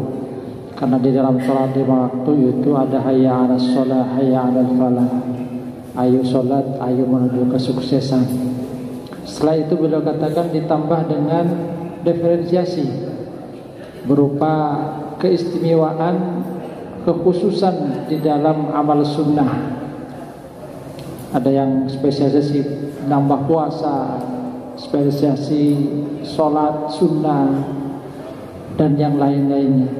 Karena di dalam sholat 5 waktu itu ada hayya 'alas sholah, hayya 'alal falah. Ayo sholat, ayo menuju kesuksesan. Setelah itu beliau katakan ditambah dengan diferensiasi berupa keistimewaan, kekhususan di dalam amal sunnah. Ada yang spesialisasi nambah puasa, spesialisasi sholat sunnah, dan yang lain-lainnya.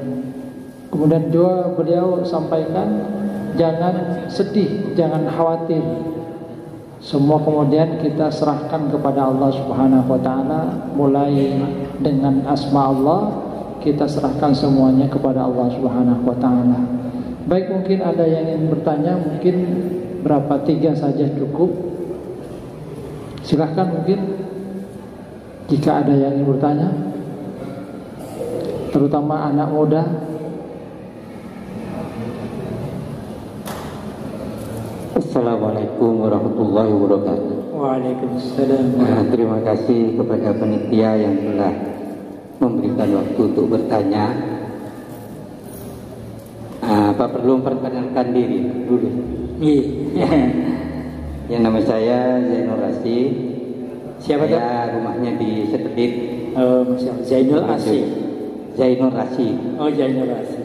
Kemudian juga beliau sampaikan, jangan sedih, jangan khawatir. Semua kemudian kita serahkan kepada Allah Subhanahu wa ta'ala. Mulai dengan asma Allah, kita serahkan semuanya kepada Allah Subhanahu wa ta'ala. Baik, mungkin ada yang ingin bertanya, mungkin berapa 3 saja cukup. Silahkan mungkin jika ada yang ingin bertanya, terutama anak muda. Assalamualaikum warahmatullahi wabarakatuh. Waalaikumsalam. Terima kasih kepada panitia yang telah memberikan waktu untuk bertanya. Apa perlu memperkenalkan diri dulu? Yang nama saya Zainul Rasi. Siapa tuh? Rumahnya di Sekedit. Zainul Rasi. Zainul Rasi. Oh, Zainul Rasi.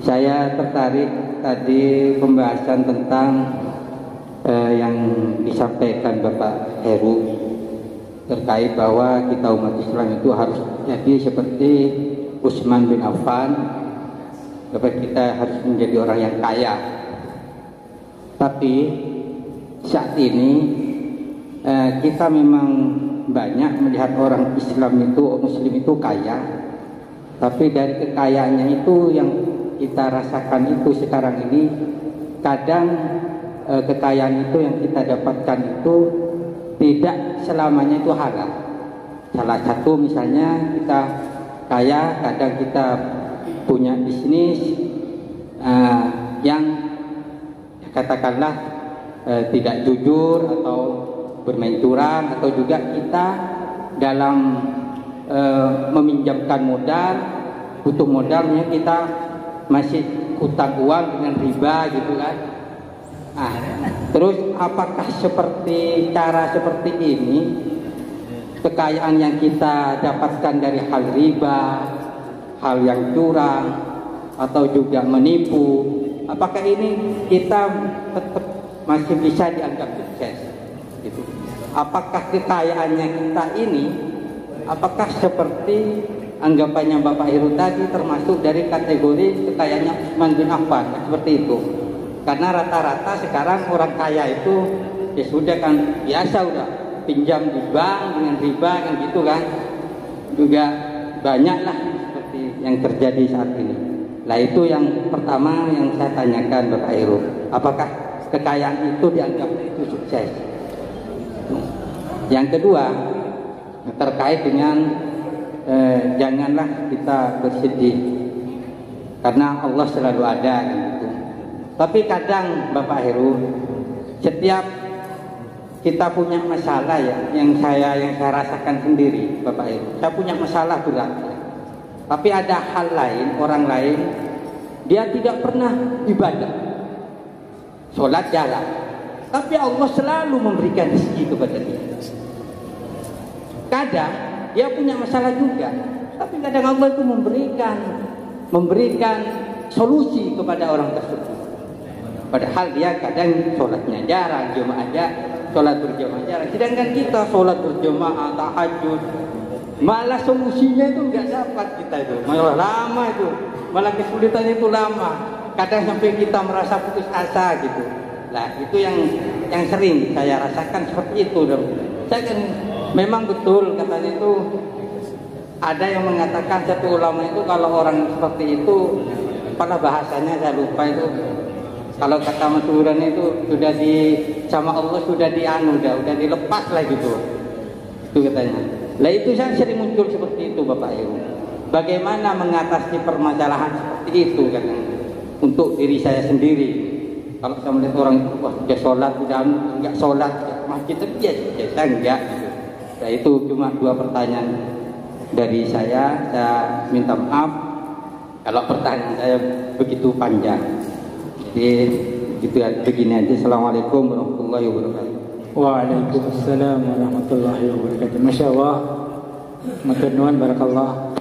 Saya tertarik tadi pembahasan tentang yang disampaikan Bapak Heru terkait bahwa kita umat Islam itu harus jadi seperti Utsman bin Affan, bahwa kita harus menjadi orang yang kaya. Tapi saat ini kita memang banyak melihat orang Islam itu, Muslim itu kaya, tapi dari kekayaannya itu yang kita rasakan itu sekarang ini, kadang kekayaan itu yang kita dapatkan itu tidak selamanya itu halal. Salah satu misalnya kita kaya, kadang kita punya bisnis yang katakanlah tidak jujur atau bermain curang, atau juga kita dalam meminjamkan modal, butuh modalnya kita masih hutang uang dengan riba gitu kan. Nah, terus apakah cara seperti ini, kekayaan yang kita dapatkan dari hal riba, hal yang curang, atau juga menipu, apakah ini kita tetap masih bisa dianggap sukses? Gitu. Apakah kekayaannya kita ini, apakah seperti anggapannya Bapak Heru tadi termasuk dari kategori kekayaannya Utsman bin Affan, seperti itu? Karena rata-rata sekarang orang kaya itu ya sudah kan biasa, udah pinjam di bank dengan riba kan gitu kan, juga banyaklah seperti yang terjadi saat ini. Nah, itu yang pertama yang saya tanyakan Bapak Heru, apakah kekayaan itu dianggap itu sukses? Yang kedua terkait dengan janganlah kita bersedih karena Allah selalu ada gitu. Tapi kadang Bapak Heru, setiap kita punya masalah ya, yang saya rasakan sendiri Bapak Heru, saya punya masalah berat. Tapi ada hal lain, orang lain dia tidak pernah ibadah, sholat jalan, tapi Allah selalu memberikan rezeki kepada dia. Kadang dia punya masalah juga, tapi kadang Allah itu memberikan solusi kepada orang tersebut. Padahal dia kadang sholatnya jarang, sholat berjamaah jarang. Sedangkan kita sholat berjamaah, tahajud, malah solusinya itu nggak dapat kita itu, malah lama itu, malah kesulitannya itu lama. Kadang sampai kita merasa putus asa gitu. Nah, itu yang sering saya rasakan seperti itu. Saya kan memang betul katanya itu, ada yang mengatakan satu ulama itu kalau orang seperti itu, pada bahasanya saya lupa itu, kalau kata Masuran itu sudah sama Allah sudah udah dilepas lah gitu. Itu katanya. Lah itu saya sering muncul seperti itu Bapak Heru. Bagaimana mengatasi permasalahan seperti itu kan untuk diri saya sendiri. Kalau saya melihat orang itu, wah dia sholat, udah enggak sholat, masjid biasa enggak gitu. Nah, itu cuma 2 pertanyaan dari saya minta maaf kalau pertanyaan saya begitu panjang. Jadi begini aja. Assalamualaikum warahmatullahi wabarakatuh. Waalaikumsalam warahmatullahi wabarakatuh. Masya Allah, matur nuwun barakallah.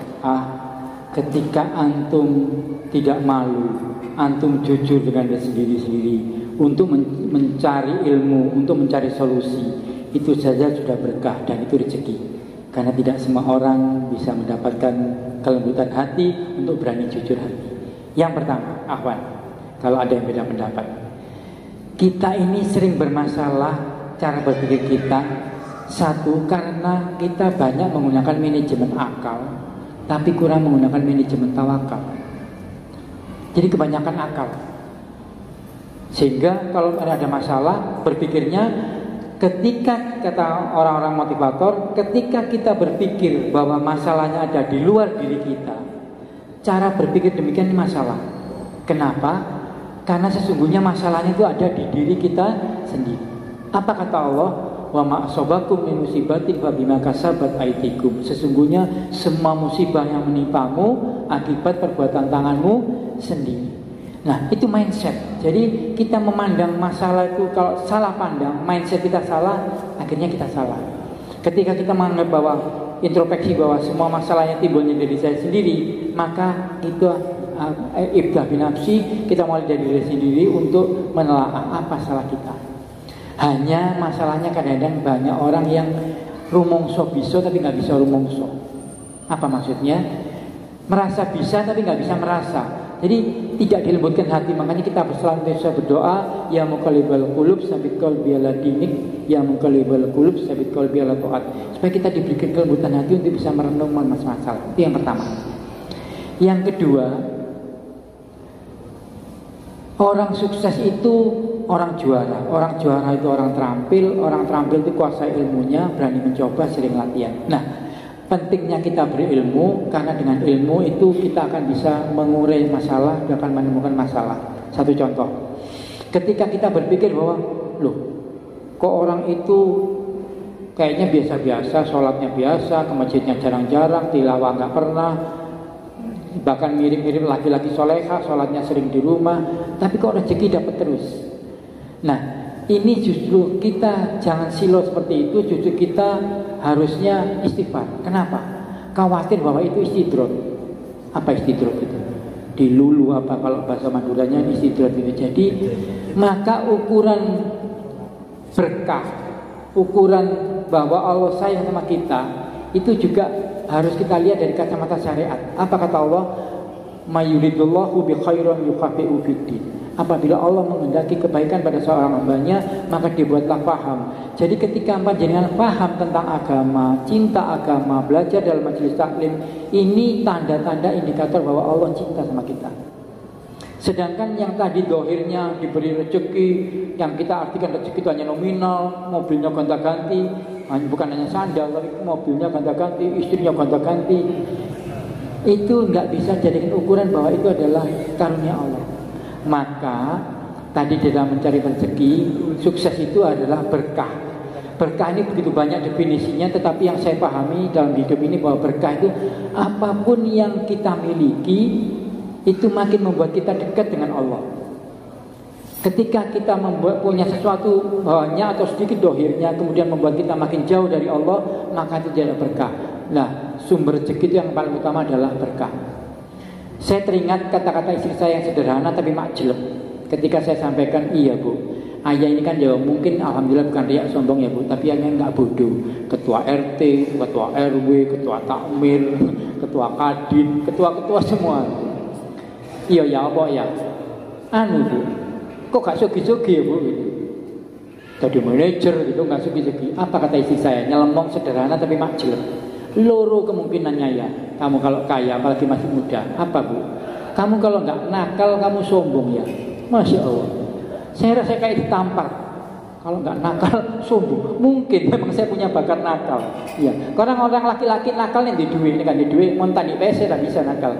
Ketika antum tidak malu, antum jujur dengan diri sendiri untuk mencari ilmu, untuk mencari solusi, itu saja sudah berkah dan itu rezeki. Karena tidak semua orang bisa mendapatkan kelembutan hati untuk berani jujur hati. Yang pertama, Akhwan, kalau ada yang beda pendapat, kita ini sering bermasalah cara berpikir kita. Satu, karena kita banyak menggunakan manajemen akal, tapi kurang menggunakan manajemen tawakal. Jadi kebanyakan akal, sehingga kalau ada masalah berpikirnya, ketika kata orang-orang motivator, ketika kita berpikir bahwa masalahnya ada di luar diri kita, cara berpikir demikian ini masalah. Kenapa? Karena sesungguhnya masalahnya itu ada di diri kita sendiri. Apa kata Allah? Wa ma asabakum min musibatin fa bima kasabat aydikum. Sesungguhnya semua musibah yang menimpamu akibat perbuatan tanganmu sendiri. Nah, itu mindset. Jadi kita memandang masalah itu, kalau salah pandang, mindset kita salah, akhirnya kita salah. Ketika kita menganggap bahwa introspeksi bahwa semua masalahnya timbulnya dari saya sendiri, maka itu ibdah binafsi, kita mulai dari diri sendiri untuk menelaah apa salah kita. Hanya masalahnya kadang-kadang banyak orang yang rumongso bisa tapi nggak bisa rumongso. Apa maksudnya? Merasa bisa tapi nggak bisa merasa. Jadi tidak dilembutkan hati. Makanya kita senantiasa berdoa, ya muqallibal qulub tsabbit qalbi ala dinik, ya muqallibal qulub tsabbit qalbi ala taat. Supaya kita diberikan kelembutan hati untuk bisa merenung masalah. Itu yang pertama. Yang kedua, orang sukses itu orang juara. Orang juara itu orang terampil. Orang terampil itu kuasai ilmunya, berani mencoba, sering latihan. Nah, pentingnya kita berilmu, karena dengan ilmu itu kita akan bisa mengurai masalah, akan menemukan masalah. Satu contoh, ketika kita berpikir bahwa loh, kok orang itu kayaknya biasa-biasa, sholatnya biasa, ke masjidnya jarang-jarang, tilawah nggak pernah, bahkan mirip-mirip laki-laki soleha, sholatnya sering di rumah, tapi kok rezeki dapat terus. Nah, ini justru kita jangan silo seperti itu. Justru kita harusnya istighfar. Kenapa? Khawatir bahwa itu istidrot. Apa istidrot itu? Dilulu apa kalau bahasa Maduranya istidrot itu. Jadi maka ukuran berkah, ukuran bahwa Allah sayang sama kita, itu juga harus kita lihat dari kacamata syariat. Apa kata Allah? Mayuridullahu bi khairan yufaqihu fiddin. Apabila Allah menghendaki kebaikan pada seorang hambanya, maka dibuatlah paham. Jadi ketika panjenengan paham tentang agama, cinta agama, belajar dalam majelis taklim, ini tanda-tanda indikator bahwa Allah cinta sama kita. Sedangkan yang tadi dohirnya diberi rezeki, yang kita artikan rezeki itu hanya nominal, mobilnya gonta-ganti, bukan hanya sandal, tapi mobilnya gonta-ganti, istrinya gonta-ganti, itu nggak bisa jadikan ukuran bahwa itu adalah karunia Allah. Maka tadi dalam mencari rezeki, sukses itu adalah berkah. Berkah ini begitu banyak definisinya, tetapi yang saya pahami dalam hidup ini bahwa berkah itu apapun yang kita miliki itu makin membuat kita dekat dengan Allah. Ketika kita punya sesuatu banyak atau sedikit dohirnya, kemudian membuat kita makin jauh dari Allah, maka itu adalah berkah. Nah, sumber rezeki itu yang paling utama adalah berkah. Saya teringat kata-kata istri saya yang sederhana tapi makjelek. Ketika saya sampaikan, iya bu, ayah ini kan ya mungkin alhamdulillah bukan riak sombong ya bu, tapi ayah nggak bodoh. Ketua RT, ketua RW, ketua takmir, ketua kadin, ketua-ketua semua. Iya ya apa ya? Anu bu, kok gak sugi-sugi ya bu? Jadi manajer gitu gak sugi-sugi. Apa kata istri saya? Nyelemong sederhana tapi makjelek. Loro kemungkinannya ya. Kamu kalau kaya apalagi masih muda, apa bu? Kamu kalau nggak nakal kamu sombong ya. Masya Allah. Saya rasa kayak ditampar. Kalau nggak nakal sombong. Mungkin memang saya punya bakat nakal. Iya. Karena orang laki-laki nakal yang di duit, ini kan di duit. Montan di PC tak bisa nakal.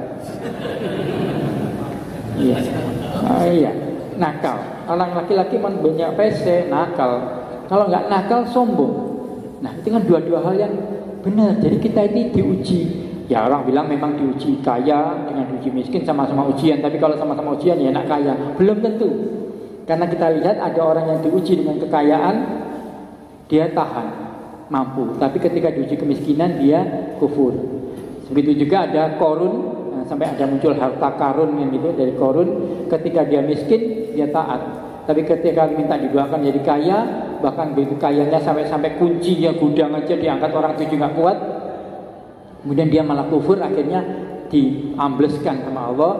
Iya. Iya. Nakal. Orang laki-laki punya PC nakal. Kalau nggak nakal sombong. Nah itu kan dua-dua hal yang benar. Jadi kita ini diuji. Ya orang bilang memang diuji kaya dengan diuji miskin sama-sama ujian. Tapi kalau sama-sama ujian ya enak kaya. Belum tentu. Karena kita lihat ada orang yang diuji dengan kekayaan, dia tahan, mampu. Tapi ketika diuji kemiskinan dia kufur. Begitu juga ada korun. Nah, sampai ada muncul harta karun yang gitu dari korun. Ketika dia miskin dia taat. Tapi ketika minta didoakan jadi kaya, bahkan begitu kayanya sampai kuncinya gudang aja diangkat orang 7 nggak kuat, kemudian dia malah kufur, akhirnya diambleskan sama Allah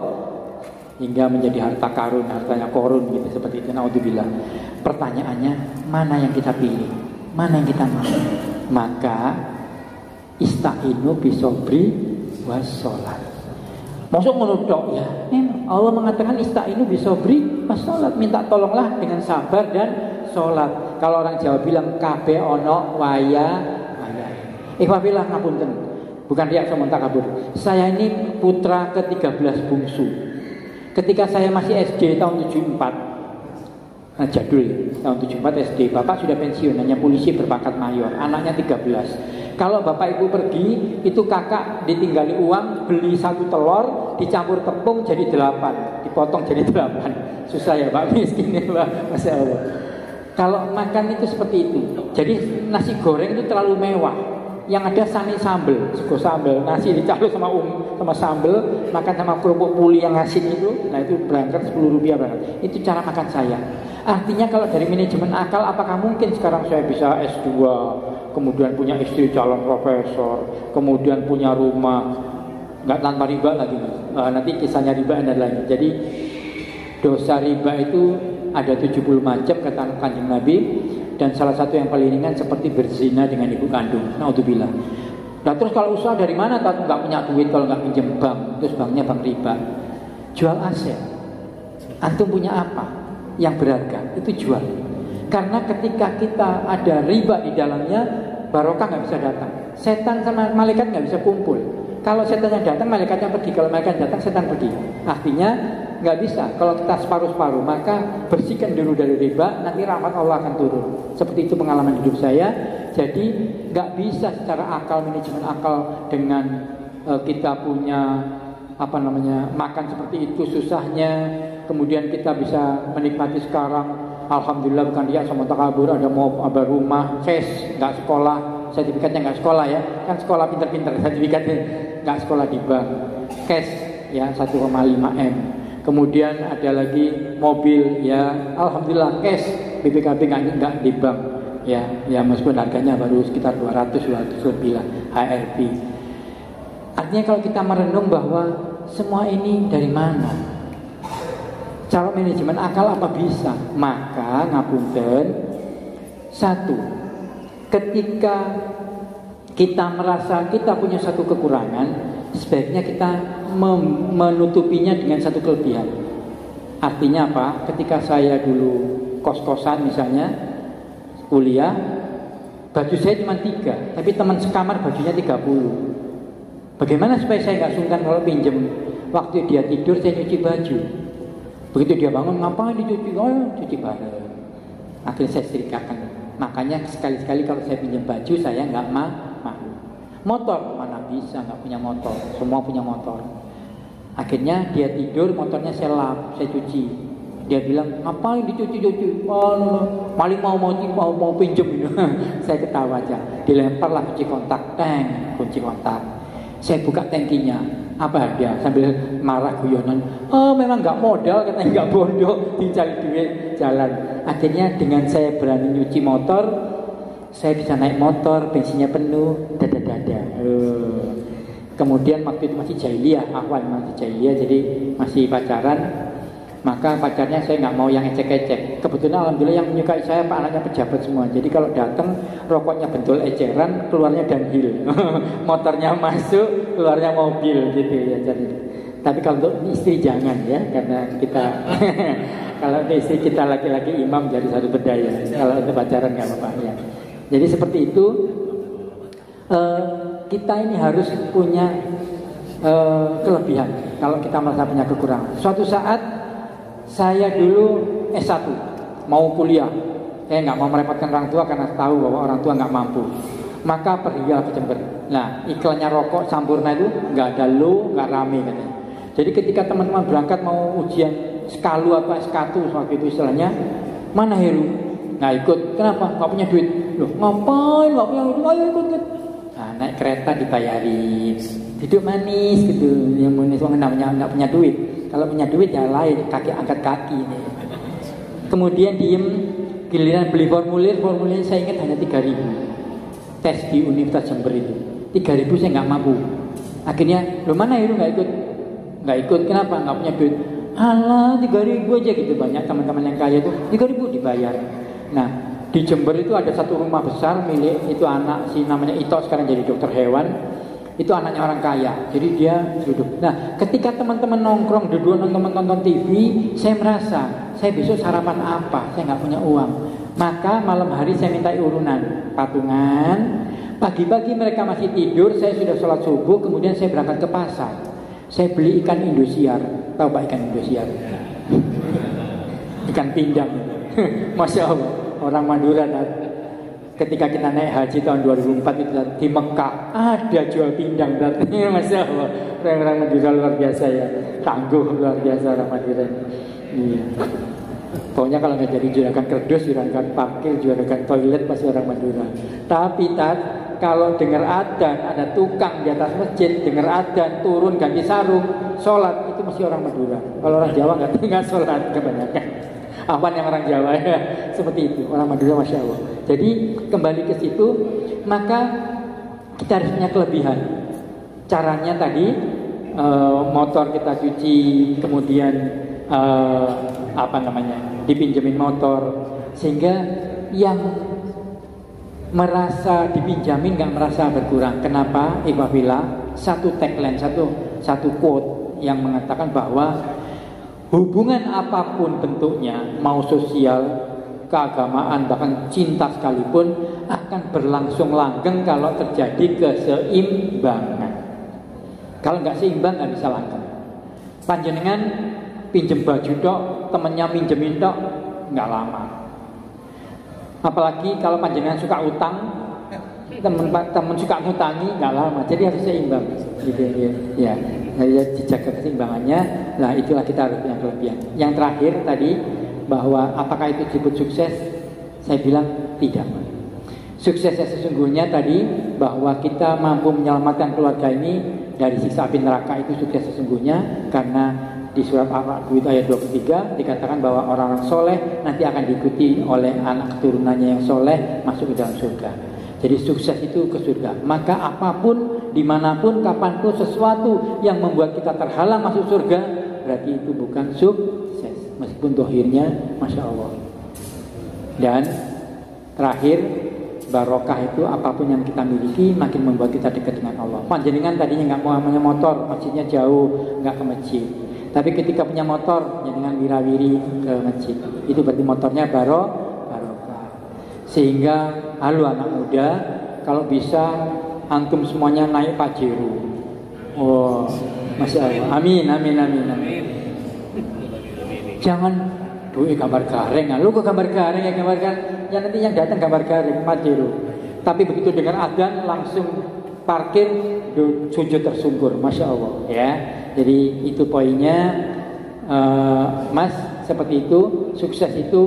hingga menjadi harta karun, hartanya korun gitu seperti itu. Naudzubillah. Pertanyaannya, mana yang kita pilih, mana yang kita mau? Maka istainu bisobri wassalat. Maksud menurut ya, Allah mengatakan istainu bisobri wassalat, minta tolonglah dengan sabar dan sholat. Kalau orang Jawa bilang kabe ono waya. Ikhwabillah ngapunten. Bukan riak sombong takabur. Saya ini putra ke-13 bungsu. Ketika saya masih SD tahun 74, nah jadul tahun 74 SD, bapak sudah pensiun, hanya polisi berpangkat mayor, anaknya 13. Kalau bapak ibu pergi, itu kakak ditinggali uang, beli 1 telur, dicampur tepung jadi 8, dipotong jadi 8. Susah ya pak, miskin ya pak, Masya Allah. Kalau makan itu seperti itu. Jadi nasi goreng itu terlalu mewah. yang ada sani sambel, sego sambel, nasi dicaluk sama sama sambel, makan sama kerupuk puli yang asin itu, nah itu berangkat 10 rupiah berangkat. Itu cara makan saya. Artinya kalau dari manajemen akal, apakah mungkin sekarang saya bisa S2, kemudian punya istri calon profesor, kemudian punya rumah, nggak tanpa riba lagi, nanti kisahnya riba ada lagi. Jadi dosa riba itu ada 70 macam kata Kanjeng Nabi. Dan salah satu yang paling ringan seperti berzina dengan ibu kandung. Naudzubillah. Nah terus kalau usaha dari mana? Kalau nggak punya duit, kalau nggak pinjam bank, terus banknya bank riba. Jual aset. Antum punya apa yang berharga? Itu jual. Karena ketika kita ada riba di dalamnya, barokah nggak bisa datang. Setan sama malaikat nggak bisa kumpul. Kalau setannya datang, malaikatnya pergi. Kalau malaikat datang, setan pergi. Artinya nggak bisa. Kalau kita separuh-separuh, maka bersihkan dulu dari riba, nanti rahmat Allah akan turun. Seperti itu pengalaman hidup saya. Jadi nggak bisa secara akal, manajemen akal dengan kita punya makan seperti itu susahnya. Kemudian kita bisa menikmati sekarang. Alhamdulillah bukan dia sama takabur, ada rumah, cash, nggak sekolah, sertifikatnya nggak sekolah ya, kan sekolah pinter-pinter, sertifikatnya nggak sekolah di bank, cash ya 1,5 M. Kemudian ada lagi mobil ya, alhamdulillah cash, BPKB nggak di bank ya meskipun harganya baru sekitar 200 lebih lah HRP. Artinya kalau kita merenung bahwa semua ini dari mana? Cara manajemen akal apa bisa? Maka ngapunten, satu, ketika kita merasa kita punya satu kekurangan, sebaiknya kita menutupinya dengan satu kelebihan. Artinya apa? Ketika saya dulu kos-kosan misalnya, kuliah, baju saya cuma 3, tapi teman sekamar bajunya 30. Bagaimana supaya saya nggak sungkan kalau pinjem? Waktu dia tidur saya nyuci baju. Begitu dia bangun, ngapain dicuci? Oh, cuci bareng. Akhirnya saya serikakan. Makanya sekali-sekali kalau saya pinjam baju, saya nggak mau. Motor, mana bisa, nggak punya motor. Semua punya motor. Akhirnya dia tidur, motornya saya lap, saya cuci. Dia bilang, ngapain dicuci-cuci? Oh, paling mau pinjem. Saya ketawa aja. Dilemparlah kunci kontak, kunci kontak. Saya buka tangkinya. Apa ada? Sambil marah guyonan. Oh memang nggak modal, katanya nggak bodoh, dicari duit jalan. Akhirnya dengan saya berani nyuci motor, saya bisa naik motor, bensinnya penuh, dada. Kemudian waktu itu masih jahiliyah, masih jahiliyah, jadi masih pacaran. Maka pacarnya saya nggak mau yang ecek-ecek. Kebetulan alhamdulillah yang menyukai saya pak anaknya pejabat semua. Jadi kalau datang rokoknya bentul eceran, keluarnya downhill. Motornya masuk, keluarnya mobil gitu ya. Jadi. Tapi kalau untuk istri jangan ya, karena kita kalau untuk istri kita laki-laki imam jadi satu berdaya. Kalau untuk pacaran nggak apa-apa ya. Jadi seperti itu kita ini harus punya kelebihan. Kalau kita merasa punya kekurangan, suatu saat saya dulu S1 mau kuliah, saya nggak mau merepotkan orang tua karena tahu bahwa orang tua nggak mampu. Maka pergilah ke Jember. Nah iklannya rokok Sampurna itu nggak ada nggak rame katanya. Jadi ketika teman-teman berangkat mau ujian skalu atau S1 waktu itu istilahnya, mana Heru? Nggak ikut. Kenapa? Nggak punya duit. Loh ngapain? Nggak punya duit? Ayo ikut. Nah, naik kereta dibayarin, hidup manis gitu. Yang manis namanya nggak punya duit. Kalau punya duit ya lain, kaki angkat kaki nih. Kemudian diem, giliran beli formulir saya ingat hanya 3.000. Tes di Universitas Jember itu 3.000 saya nggak mampu. Akhirnya, lo mana itu nggak ikut? Nggak ikut, kenapa? Nggak punya duit. Alah 3.000 aja gitu. Banyak teman-teman yang kaya itu 3.000 dibayar. Nah di Jember itu ada satu rumah besar milik itu anak si namanya Ito, sekarang jadi dokter hewan. Itu anaknya orang kaya, jadi dia duduk. Nah, ketika teman-teman nongkrong, duduk nonton TV, saya merasa, saya besok sarapan apa? Saya nggak punya uang. Maka malam hari saya minta urunan, patungan. Pagi-pagi mereka masih tidur, saya sudah sholat subuh, kemudian saya berangkat ke pasar. Saya beli ikan Indosiar, tahu pak ikan Indosiar? Ikan pindang. Masya Allah, orang Madura. Ketika kita naik haji tahun 2004 itu di Mekah ada jual pindang dan Masya Allah, orang-orang Madura luar biasa ya, tangguh luar biasa orang Madura. Iya. Pokoknya kalau nggak jadi juragan kerdus, juragan parkir, juragan toilet pasti orang Madura. Tapi kalau dengar adzan ada tukang di atas masjid, dengar adzan turun ganti sarung, sholat, itu mesti orang Madura. Kalau orang Jawa nggak sholat kebanyakan. Awan yang orang Jawa ya, seperti itu. Orang Madura masya Allah. Jadi kembali ke situ, maka kita harus punya kelebihan. Caranya tadi motor kita cuci, kemudian dipinjemin motor, sehingga yang merasa dipinjamin nggak merasa berkurang. Kenapa? Ikhwafillah, satu tagline, satu quote yang mengatakan bahwa hubungan apapun bentuknya, mau sosial, keagamaan, bahkan cinta sekalipun, akan berlangsung langgeng kalau terjadi keseimbangan. Kalau nggak seimbang nggak bisa langgeng. Panjenengan pinjem baju tok, temennya minjemin tok, nggak lama. Apalagi kalau panjenengan suka utang, teman suka ngutangi, nggak lama. Jadi harus seimbang, gitu ya. Jadi dijaga keseimbangannya. Nah itulah kita harus punya kelebihan. Yang terakhir tadi, bahwa apakah itu disebut sukses? Saya bilang tidak. Suksesnya sesungguhnya tadi bahwa kita mampu menyelamatkan keluarga ini dari siksa api neraka, itu sukses sesungguhnya. Karena di surat Al-A'raf ayat 23 dikatakan bahwa orang-orang soleh nanti akan diikuti oleh anak keturunannya yang soleh masuk ke dalam surga. Jadi sukses itu ke surga. Maka apapun, dimanapun, kapanpun, sesuatu yang membuat kita terhalang masuk surga, berarti itu bukan sukses, meskipun dohirnya masya Allah. Dan terakhir, barokah itu apapun yang kita miliki makin membuat kita dekat dengan Allah. Panjenengan tadinya nggak mau punya motor, masjidnya jauh, nggak ke masjid. Tapi ketika punya motor, jangan wirawiri ke masjid. Itu berarti motornya barokah. Sehingga halo anak muda, kalau bisa antum semuanya naik Pajero. Oh, masya Allah. Amin. Jangan gambar garing. Lu ke gambar garing ya gambar garing. Ya nanti yang datang gambar garing Pajero. Tapi begitu dengar adzan langsung parkir, sujud tersungkur, masya Allah ya. Jadi itu poinnya, Mas, seperti itu. Sukses itu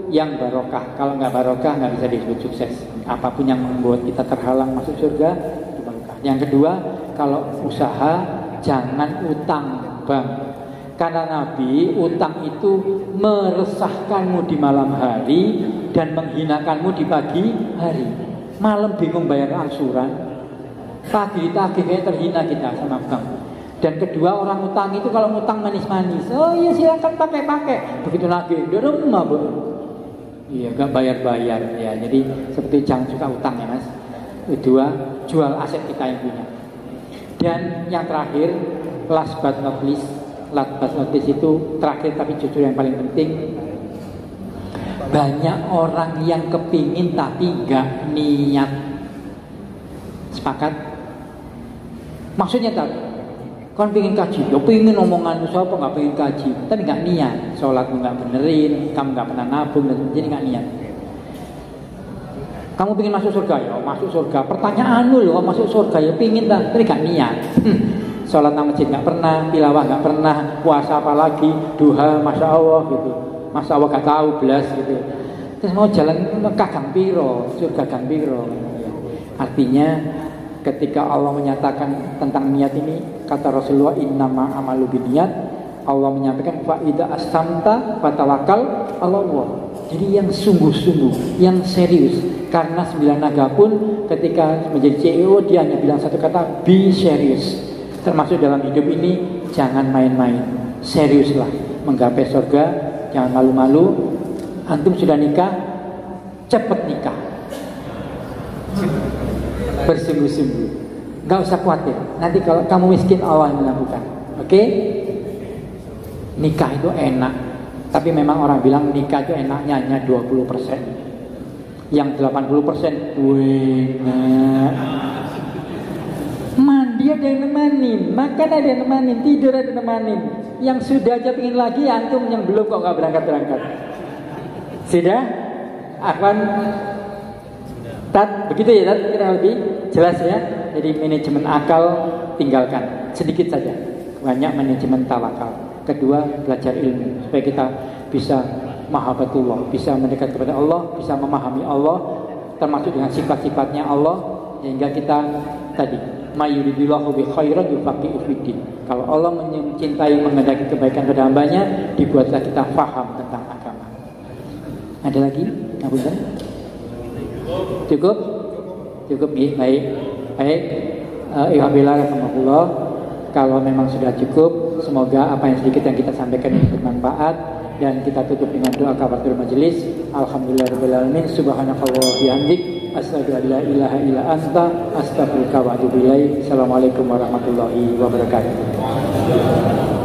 yang barokah. Kalau nggak barokah nggak bisa disebut sukses. Apapun yang membuat kita terhalang masuk surga itu barokah. Yang kedua, kalau usaha jangan utang bang. Karena Nabi, utang itu meresahkanmu di malam hari dan menghinakanmu di pagi hari. Malam bingung bayar angsuran, pagi ditagih kayak terhina kita sama bank. Dan kedua, orang utang itu kalau utang manis-manis, oh iya silakan pakai. Begitu lagi, dia rumah bu, iya gak bayar ya. Jadi seperti jangan suka utang ya mas. Kedua, jual aset kita yang punya. Dan yang terakhir, last but not least itu terakhir tapi jujur yang paling penting. Banyak orang yang kepingin tapi gak niat. Sepakat? Maksudnya tak? Kan pengen kaji, lo pengen omongan siapa nggak pengen kaji, tapi nggak niat, sholatmu nggak benerin, kamu nggak pernah nabung, jadi nggak niat. Kamu pengen masuk surga ya, masuk surga. Pertanyaanmu loh, masuk surga ya pengen tak, tapi nggak niat. Sholat nang masjid nggak pernah, tilawah nggak pernah, puasa apalagi, duha, masya Allah gitu, masya Allah nggak tahu belas gitu. Terus mau jalan Mekah gang piro, surga gang piro. Artinya ketika Allah menyatakan tentang niat ini, kata Rasulullah, innama amalu binniyat. Allah menyampaikan fa idza astamta fatawakal 'alallah. Jadi yang sungguh-sungguh, yang serius. Karena 9 naga pun ketika menjadi CEO dia hanya bilang satu kata, be serious. Termasuk dalam hidup ini jangan main-main. Seriuslah menggapai surga, jangan malu-malu. Antum sudah nikah, cepat nikah. Bersungguh-sungguh, nggak usah khawatir. Nanti kalau kamu miskin Allah yang melakukan. Oke? Nikah itu enak, tapi memang orang bilang nikah itu enaknya hanya 20%. Yang 80% enak. Mandi ada yang nemanin, makan ada yang nemanin, tidur ada yang nemanin. Yang sudah aja pingin lagi, antum yang belum kok nggak berangkat. Sudah? Akan begitu ya, kita lebih jelas ya. Jadi manajemen akal tinggalkan sedikit saja, banyak manajemen tawakal. Kedua, belajar ilmu supaya kita bisa mahabbatullah, bisa mendekat kepada Allah, bisa memahami Allah, termasuk dengan sifat-sifatnya Allah, Sehingga kita tadi mayuridillahu bi khairan yufaqihu fiddin. Kalau Allah mencintai mengendaki kebaikan pada hambanya, dibuatlah kita faham tentang agama. Ada lagi? Ngapunten? Cukup? Cukup ya, baik. Baik. Alhamdulillah, kalau memang sudah cukup, semoga apa yang sedikit yang kita sampaikan ini bermanfaat, dan kita tutup dengan doa kafaratul majelis. Alhamdulillahirabbil alamin, subhanakallah wa bihamdik, asyhadu an la ilaha illa anta, astaghfiruka wa atubu ilaik. Assalamualaikum warahmatullahi wabarakatuh.